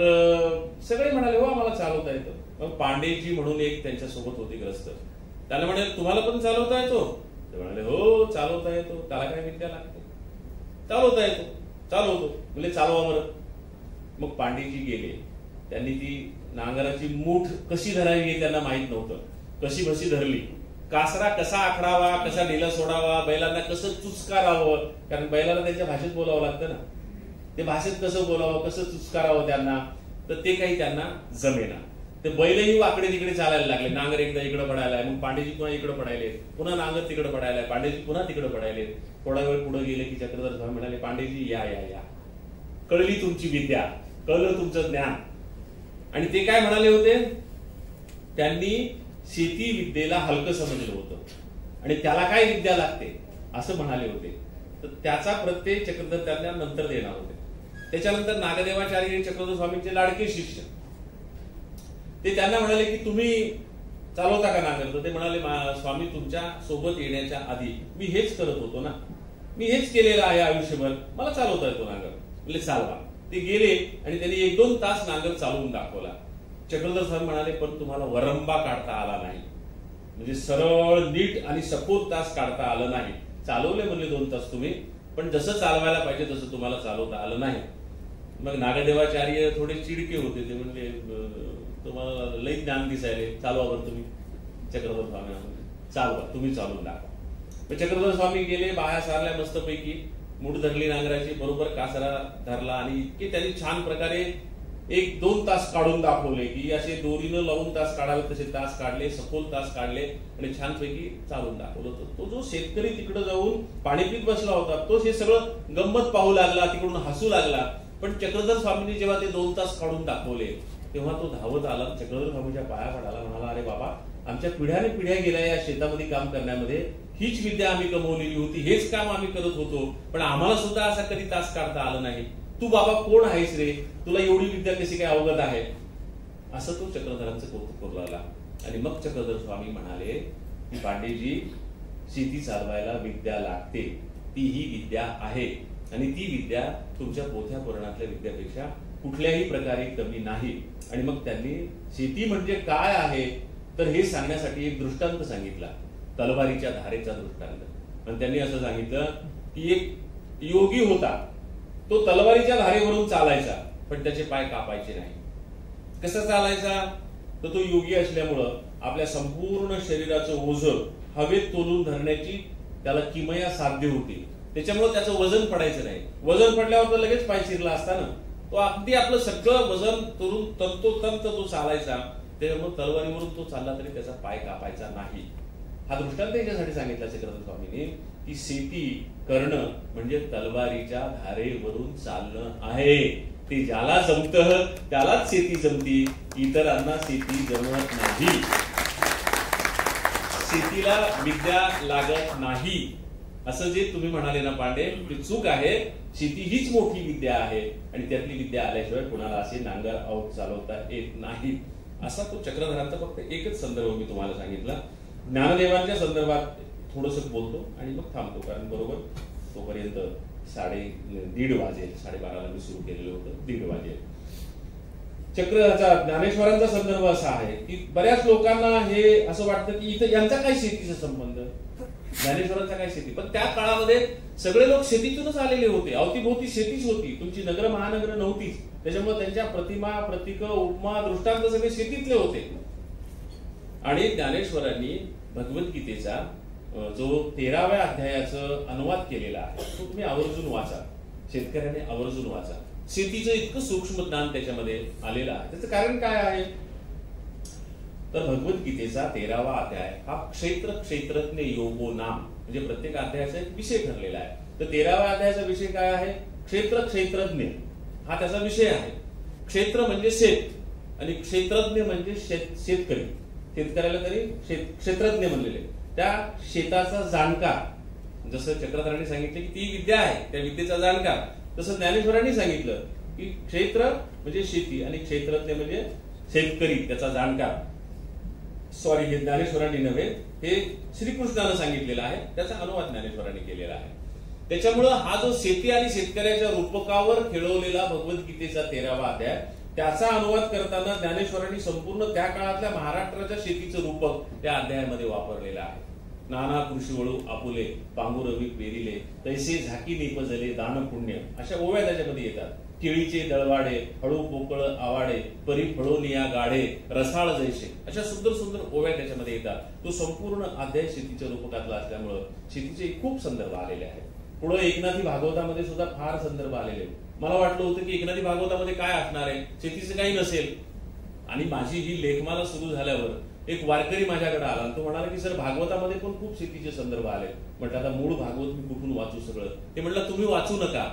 सगळे म्हणाले, हो आम्हाला चालवता येतं. मग पांडेजी म्हणून एक त्यांच्या सोबत होते ग्रस्त. त्याला म्हणाले, तुम्हाला पण चालवता येतो? ते म्हणाले, हो चालवता येतो. त्याला काय विद्या लागते? चालवता येतो. चालवतो. म्हणजे चालवा बरं. मग पांडेजी गेले. त्यांनी ती नांगराची मूठ कशी धरावी हे त्यांना माहित नव्हतं. कशी बशी धरली, कासरा कसा आखडावा, कसा ढिला सोडावा, बैलांना कसं चुचकारावं, कारण बैलाला त्यांच्या भाषेत बोलावं लागतं ना. ते भाषेत कसं बोलावं, कसं चुचकारावं त्यांना, तर ते काही त्यांना जमेना. ते बैलही वाकडे तिकडे चालायला लागले. नांगर एकदा इकडे पडायलाय, मग पांडेजी पुन्हा इकडे पडायले, पुन्हा नांगर तिकडे पडायलाय, पांडेजी पुन्हा तिकडे पडायले. थोडा वेळ पुढे गेले की चक्रधर स्वामी म्हणाले, पांडेजी या या या, कळली तुमची विद्या, कळलं तुमचं ज्ञान. आणि ते काय म्हणाले होते, त्यांनी शेती विद्येला हलकं समजलं होतं आणि त्याला काय विद्या लागते असं म्हणाले होते. तर त्याचा प्रत्यय चक्रधर त्यांना नंतर देणार होते. त्याच्यानंतर नागदेवाचार्य चक्रधर स्वामींचे लाडके शिष्य ते त्यांना म्हणाले की तुम्ही चालवता का नांगर? तर ते म्हणाले, स्वामी तुमच्या सोबत येण्याच्या आधी मी हेच करत होतो ना. मी हेच केलेलं आहे आयुष्यभर, मला चालवता येतो नांगर. म्हणजे चालवा. ते गेले आणि त्यांनी 1-2 तास नांगर चालवून दाखवला. चक्रधर स्वामी म्हणाले, पण तुम्हाला वरंबा काढता आला नाही, म्हणजे सरळ नीट आणि सखोल तास काढता आलं नाही. चालवले म्हणले 2 तास तुम्ही, पण जसं चालवायला पाहिजे तसं तुम्हाला चालवता आलं नाही. मग नागदेवाचार्य थोडे चिडके होते. ते म्हणले, तुम्हाला लई ज्ञान दिसायले, चालवावर तुम्ही. चक्रधर स्वामी चालवा, तुम्ही चालून दाखवा. चक्रधर स्वामी गेले, बाया सारल्या मस्तपैकी, मूठ धरली नांगराची, बरोबर कासरा धरला आणि इतके त्यांनी छान प्रकारे 1-2 तास काढून दाखवले की असे दोरीनं लावून तास काढावे तसे तास काढले, सखोल तास काढले आणि छानपैकी चालून दाखवलं. तो जो शेतकरी तिकडे जाऊन पाणी पीत बसला होता, तो हे सगळं गंमत पाहू लागला, तिकडून हसू लागला. पण चक्रधर स्वामींनी जेव्हा ते 2 तास काढून दाखवले तेव्हा तो धावत आला, चक्रधर स्वामीच्या पाया पडाला, म्हणाला, अरे बाबा, आमच्या पिढ्याने पिढ्या गेल्या या शेतामध्ये काम करण्यामध्ये, हीच विद्या आम्ही कमवलेली होती, हेच काम आम्ही करत होतो, पण आम्हाला सुद्धा असा कधी तास काढता आलं नाही. तू बाबा कोण आहेस रे, तुला एवढी विद्या कशी काय अवगत आहे? असं तो चक्रधरांचं कौतुक करू लागला. आणि मग चक्रधर स्वामी म्हणाले की पांडेजी, शेती चालवायला विद्या लागते, ती ही विद्या आहे आणि ती विद्या तुमच्या पोथ्या पुराणातल्या विद्यापेक्षा कुठल्याही प्रकारे कमी नाही. आणि मग त्यांनी शेती म्हणजे काय आहे तर हे सांगण्यासाठी एक दृष्टांत सांगितला, तलवारीच्या धारेचा दृष्टांत. आणि त्यांनी असं सांगितलं की एक योगी होता, तो तलवारीच्या धारेवरून चालायचा, पण त्याचे पाय कापायचे नाही. कसा चालायचा तर तो योगी असल्यामुळं आपल्या संपूर्ण शरीराचं ओझं हवेत तोलून धरण्याची त्याला किमया साध्य होती. त्याच्यामुळे त्याचं वजन पडायचं नाही. वजन पडल्यावर तर लगेच पाय चिरला असता ना. तो अगदी आपलं सगळं वजन तोडून तंतोतंत तो चालायचा. त्याच्यामुळे तलवारीवरून तो चालला तरी त्याचा पाय कापायचा नाही. हा दृष्टांत याच्यासाठी सांगितला चक्रधर स्वामींनी की शेती करणं म्हणजे तलवारीच्या धारेवरून चालणं आहे. ते ज्याला जमतं त्यालाच शेती जमती, इतरांना शेती जमत नाही. शेतीला विद्या लागत नाही असं जे तुम्ही म्हणाले ना पांडे, ती चूक आहे. शेती हीच मोठी विद्या आहे आणि त्यातली विद्या आल्याशिवाय कुणाला असे नांगर चालवता येत नाही. असा तो चक्रधरांचा फक्त एकच संदर्भ मी तुम्हाला सांगितला. ज्ञानदेवांच्या संदर्भात थोडस बोलतो आणि मग थांबतो, कारण बरोबर तोपर्यंत 1:30 वाजेल. 12:30ला मी सुरू केलेलं होतं, 1:30 वाजेल. चक्रधराचा ज्ञानेश्वरांचा संदर्भ असा आहे की बऱ्याच लोकांना हे असं वाटतं की इथं यांचा काय शेतीचा संबंध, ज्ञानेश्वरांचा काय शेती. पण त्या काळामध्ये सगळे लोक शेतीतूनच आलेले होते, अवतीभोवती शेतीच होती. तुमची नगर महानगर नव्हतीच, त्याच्यामुळे त्यांच्या प्रतिमा, प्रतीक, उपमा, दृष्टांत सगळे शेतीतले होते. आणि ज्ञानेश्वरांनी भगवद्गीतेचा जो 13व्या अध्यायाचं अनुवाद केलेला आहे तो तुम्ही आवर्जून वाचा, शेतकऱ्याने आवर्जून वाचा. शेतीचं इतकं सूक्ष्म ज्ञान त्याच्यामध्ये आलेलं आहे. त्याचं कारण काय आहे तर भगवद्गीतेचा 13वा अध्याय हा क्षेत्रज्ञ योगो नाम, म्हणजे प्रत्येक अध्यायाचा एक विषय ठरलेला आहे. तर 13व्या अध्यायाचा विषय काय आहे, क्षेत्रज्ञ हा त्याचा विषय आहे. क्षेत्र म्हणजे शेत आणि क्षेत्रज्ञ म्हणजे शेतकरी. शेतकऱ्याला तरी क्षेत्रज्ञ म्हणलेले, त्या शेताचा जाणकार. जसं चक्रधरांनी सांगितले की ती विद्या आहे, त्या विद्येचा जाणकार, तसं ज्ञानेश्वरांनी सांगितलं की क्षेत्र म्हणजे शेती आणि क्षेत्रज्ञ म्हणजे शेतकरी, त्याचा जाणकार. सॉरी, हे ज्ञानेश्वरांनी नव्हे, हे श्रीकृष्णानं सांगितलेलं आहे, त्याचा अनुवाद ज्ञानेश्वरांनी केलेला आहे. त्याच्यामुळं हा जो शेती आणि शेतकऱ्याच्या रूपकावर खेळवलेला भगवद्गीतेचा 13वा अध्याय, त्याचा अनुवाद करताना ज्ञानेश्वरांनी संपूर्ण त्या काळातल्या महाराष्ट्राच्या शेतीचं रूपक त्या अध्यायामध्ये वापरलेलं आहे. नाना कृषी वळू आपुले, पांगुरवी पेरिले, तैसे झाकी निपजले दान पुण्य, अशा ओव्या त्याच्यामध्ये येतात. केळीचे दळवाडे, हळू पोकळ आवाडे, परी फळोनिया गाडे, रसाळ जैसे, अशा सुंदर सुंदर ओव्या त्याच्यामध्ये येतात. तो संपूर्ण अध्याय शेतीच्या रूपकातला असल्यामुळं शेतीचे खूप संदर्भ आलेले आहेत. पुढे एकनाथी भागवतामध्ये सुद्धा फार संदर्भ आलेले. मला वाटलं होतं की एकनाथी भागवतामध्ये काय असणार आहे, शेतीचं काही नसेल. आणि माझी ही लेखमाला सुरू झाल्यावर एक वारकरी माझ्याकडे आला आणि तो म्हणाला की सर, भागवतामध्ये पण खूप शेतीचे संदर्भ आले. म्हटलं आता मूळ भागवत मी कुठून वाचू सगळं. ते म्हटलं तुम्ही वाचू नका.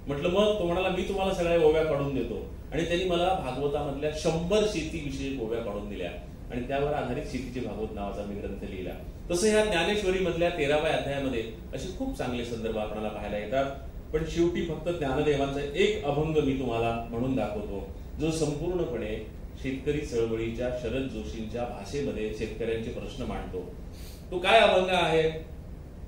म्हटलं मग? तो म्हणाला मी तुम्हाला सगळ्या ओव्या काढून देतो. आणि त्यांनी मला भागवतामधल्या 100 शेतीविषयक ओव्या काढून दिल्या आणि त्यावर आधारित शेतीचे भागवत नावाचा मी ग्रंथ लिहिला. तसं ह्या ज्ञानेश्वरी मधल्या 13व्या अध्यायामध्ये असे खूप चांगले संदर्भ आपल्याला पाहायला येतात. पण शेवटी फक्त ज्ञानदेवांचा एक अभंग मी तुम्हाला म्हणून दाखवतो, जो संपूर्णपणे शेतकरी चळवळीच्या शरद जोशींच्या भाषेमध्ये शेतकऱ्यांचे प्रश्न मांडतो. तो काय अभंग आहे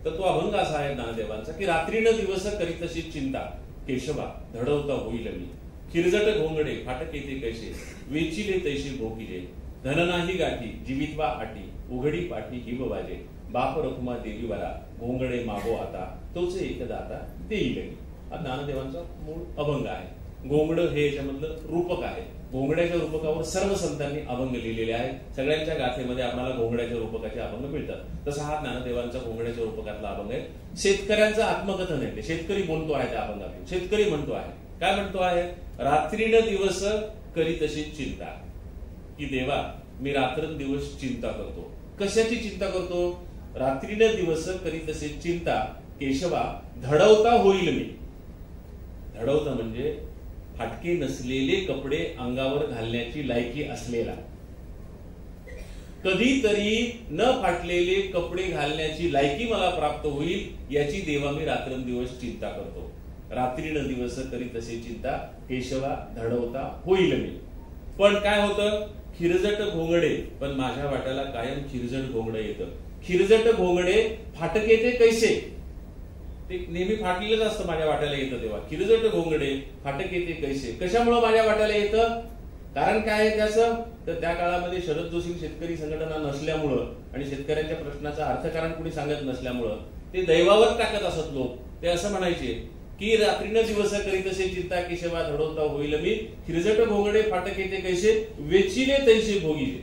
तर तो अभंग असा आहे ज्ञानदेवांचा की रात्री न दिवस करीत अशी चिंता केशवा धडवता होईल मी खिरजट घोंगडे फाटक येते कैसे वेचिले तैसे भोगिले धन नाही गाठी जीवितवा आटी उघडी पाठी हिव वाजे बाप रखुमा देवी वरा घोंगडे मागो आता तोच एक दाता देईल मी. हा ज्ञानदेवांचा मूळ अभंग आहे. घोंगड हे याच्यामधलं रूपक आहे. घोंगड्याच्या रूपकावर सर्व संतांनी अभंग लिहिलेले आहेत. सगळ्यांच्या गाथेमध्ये आपल्याला घोंगड्याच्या रूपकाचे अभंग मिळतात. तसा हा ज्ञानदेवांचा घोंगड्याच्या रूपकातला अभंग आहे. शेतकऱ्यांचं आत्मकथन आहे. शेतकरी बोलतो आहे त्या अभंगातून. शेतकरी म्हणतो आहे, काय म्हणतो आहे, रात्री न दिवस करी तशी चिंता की देवा मी रात्रंदिवस चिंता करतो. कशाची चिंता करतो? रात्री न दिवस करी तशी चिंता केशवा धडवता होईल मी. धडवता म्हणजे फाटके नसलेले कपडे अंगावर घालण्याची लायकी असलेला, कधीतरी न फाटलेले कपडे घालण्याची लायकी मला प्राप्त होईल याची देवा मी रात्रंदिवस चिंता करतो. रात्री न दिवस करी तसे चिंता केशवा धडवता होईल मी. पण काय होतं, खिरजट घोंगडे, पण माझ्या वाट्याला कायम खिरजट घोंगडे येतं. खिरजट घोंगडे फाटके ते कैसे, ते नेहमी फाटलेलंच असतं माझ्या वाट्याला येतं तेव्हा. खिरजट घोंगडे फाटके ते कैसे, कशामुळे माझ्या वाट्याला येतं? कारण काय आहे त्याचं, तर त्या काळामध्ये शरद जोशी शेतकरी संघटना नसल्यामुळं आणि शेतकऱ्यांच्या प्रश्नाचं अर्थकारण कुणी सांगत नसल्यामुळं ते दैवावर टाकत असत लोक. ते असं म्हणायचे की रात्रीनं दिवस करीत असे चिंता केशवा धडवता होईल मी खिरजट घोंगडे फाटके ते कैसे वेचिले तैसे भोगिले.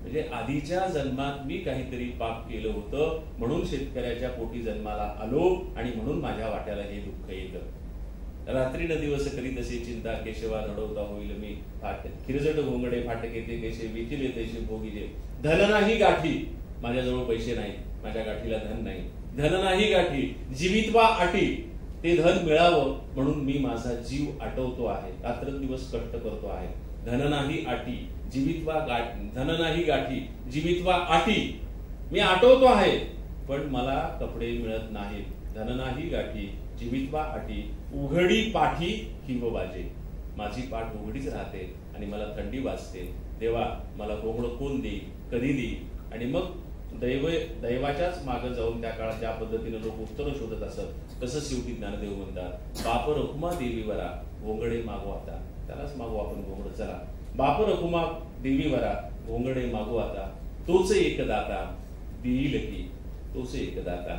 म्हणजे आधीच्या जन्मात मी काहीतरी पाप केलं होतं म्हणून शेतकऱ्याच्या पोटी जन्माला आलो आणि म्हणून माझ्या वाट्याला हे दुःख येतं. रात्री न दिवस करीत असे चिंता केशवा धडवता होईल मी खिरजट घोंगडे फाटके ते कैसे वेचिले तैसे भोगिले. धन नाही गाठी, माझ्याजवळ पैसे नाही, माझ्या गाठीला धन नाही. धन नाही गाठी जीवितवा आटी, ते धन मिळावं म्हणून मी माझा जीव आटवतो आहे, रात्रंदिवस कष्ट करतो आहे. धन नाही आटी जीवितवा गाठी, धन नाही गाठी जीवितवा आटी, मी आटवतो आहे पण मला कपडे मिळत नाहीत. धन नाही गाठी जीवितवा आटी उघडी पाठी हिव वाजे, माझी पाठ उघडीच राहते आणि मला थंडी वाजते. देवा मला घोंगडं कोण देईल, कधी देईल? आणि मग दैवाच्याच मागे जाऊन त्या काळात ज्या पद्धतीने लोक उत्तर शोधत असत तसं शेवटी ज्ञानदेव म्हणतात बाप रखुमा देवीवरा घोंगडे मागो आता. त्यालाच मागू आपण घोंगड. चला, बाप रखुमा देवीवरा घोंगडे मागो आता, तोच एक दाता देईल की, तोच एक दाता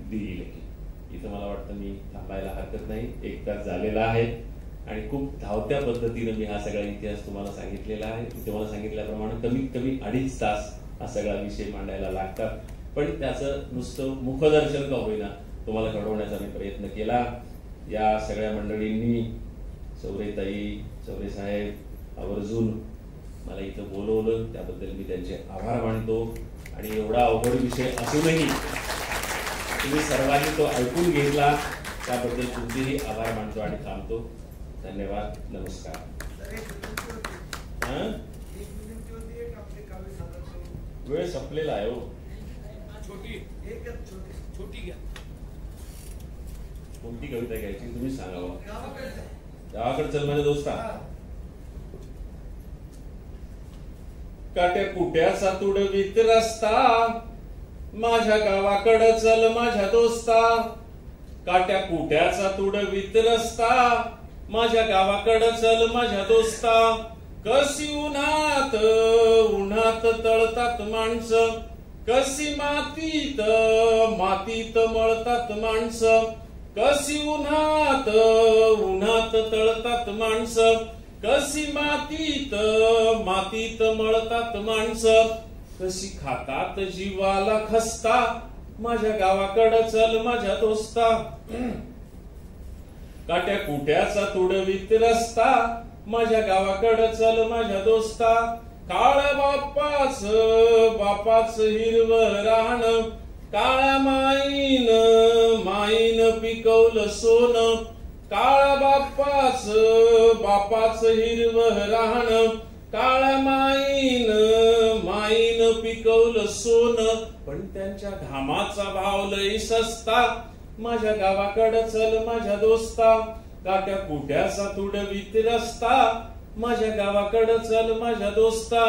देईल की. इथं मला वाटतं मी थांबायला हरकत नाही. 1 तास झालेला आहे आणि खूप धावत्या पद्धतीने मी हा सगळा इतिहास तुम्हाला सांगितलेला आहे. तुम्हाला सांगितल्याप्रमाणे कमीत कमी 2.5 तास हा सगळा विषय मांडायला लागतात. पण त्याचं नुसतं मुखदर्शन का होईना तुम्हाला घडवण्याचा मी प्रयत्न केला. या सगळ्या मंडळींनी, चौरेताई, चौरे साहेब आवर्जून मला इथं बोलवलं, त्याबद्दल मी त्यांचे आभार मानतो. आणि एवढा अवघड विषय असूनही तुम्ही सर्वांनी तो ऐकून घेतला त्याबद्दल तुमचेही आभार मानतो आणि थांबतो. धन्यवाद, नमस्कार. वेळ संपलेला आहे हो. कोणती कविता घ्यायची तुम्ही सांगावं. गावाकडे चल माझ्या दोस्ता, काट्या कुट्याचा तुडवीत रस्ता, माझ्या गावाकडे चल माझ्या दोस्ता. काट्या कुट्याचा तुडवीत रस्ता, माझ्या गावाकडे चल माझ्या दोस्ता. कशी उन्हात उन्हात तळतात माणसं, कशी मातीत मातीत मळतात माणसं. कशी उन्हात उन्हात तळतात माणसं, कशी मातीत मातीत मळतात माणसं. कशी खातात जीवाला खस्ता, माझ्या गावाकडे चल माझ्या दोस्ता. काट्या कुट्याचा तुडवीत रस्ता, माझ्या गावाकडे चल माझ्या दोस्ता. काळा बापाच हिरवं रान, काळा माईन पिकवलं सोनं. काळा बापाच हिरवं रान, काळा माईन पिकवलं सोनं. पण त्यांच्या घामाचा भाव लई सस्ता, माझ्या गावाकडे चल माझ्या दोस्ता. काट्या कुट्याचा तुडवीत रस्ता, माझ्या गावाकडे चल माझ्या दोस्ता.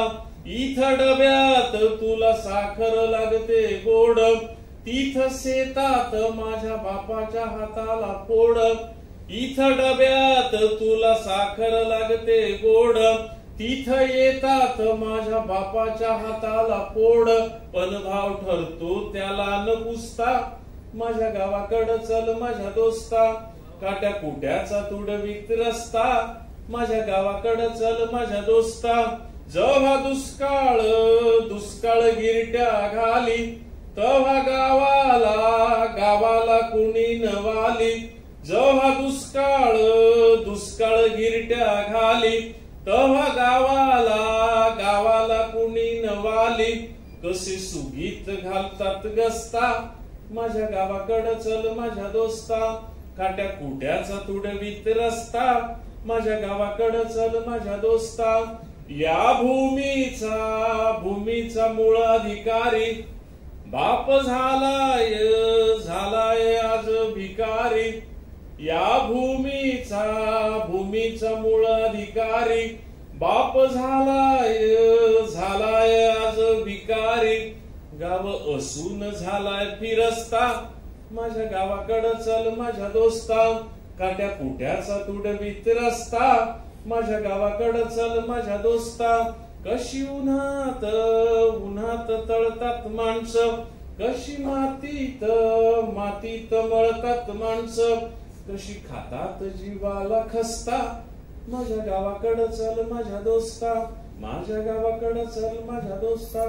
इथं डब्यात तुला साखर लागते गोड, तिथं शेतात माझ्या बापाच्या हाताला फोड, इथं डब्यात तुला साखर लागते गोड, तिथं येतात माझ्या बापाच्या हाताला फोड, पण भाव ठरतो त्याला न पुसता, माझ्या गावाकडं चल माझ्या दोस्ता, काट्या कुट्याचा तुडवीत रस्ता, माझ्या गावाकडं चल माझ्या दोस्ता, जेव्हा दुष्काळ गिरट्या घाली, तेव्हा गावाला कुणी नवाली, जेव्हा दुष्काळ गिरट्या घाली, तेव्हा गावाला कुणी नवाली, कसे सुगीत घालतात गस्ता, माझ्या गावाकडं चल माझ्या दोस्ता, काट्या कुट्याचा तुडवीत रस्ता, माझ्या गावाकडं चल माझ्या दोस्ता, या भूमीचा मूळ अधिकारी, बाप झालाय आज भिकारी, या भूमीचा मूळ अधिकारी, बाप झालाय आज भिकारी, गाव असून झालाय फिरस्ता, माझ्या गावाकडं चल माझ्या दोस्ता, काट्या कुट्याचा तुडवीत रस्ता, माझ्या गावाकडं चल माझ्या दोस्ता, कशी उन्हात तळतात माणसं, कशी मातीत मळतात माणसं, कशी खातात जीवाला खस्ता, माझ्या गावाकडं चल माझ्या दोस्ता, माझ्या गावाकडं चल माझ्या दोस्ता.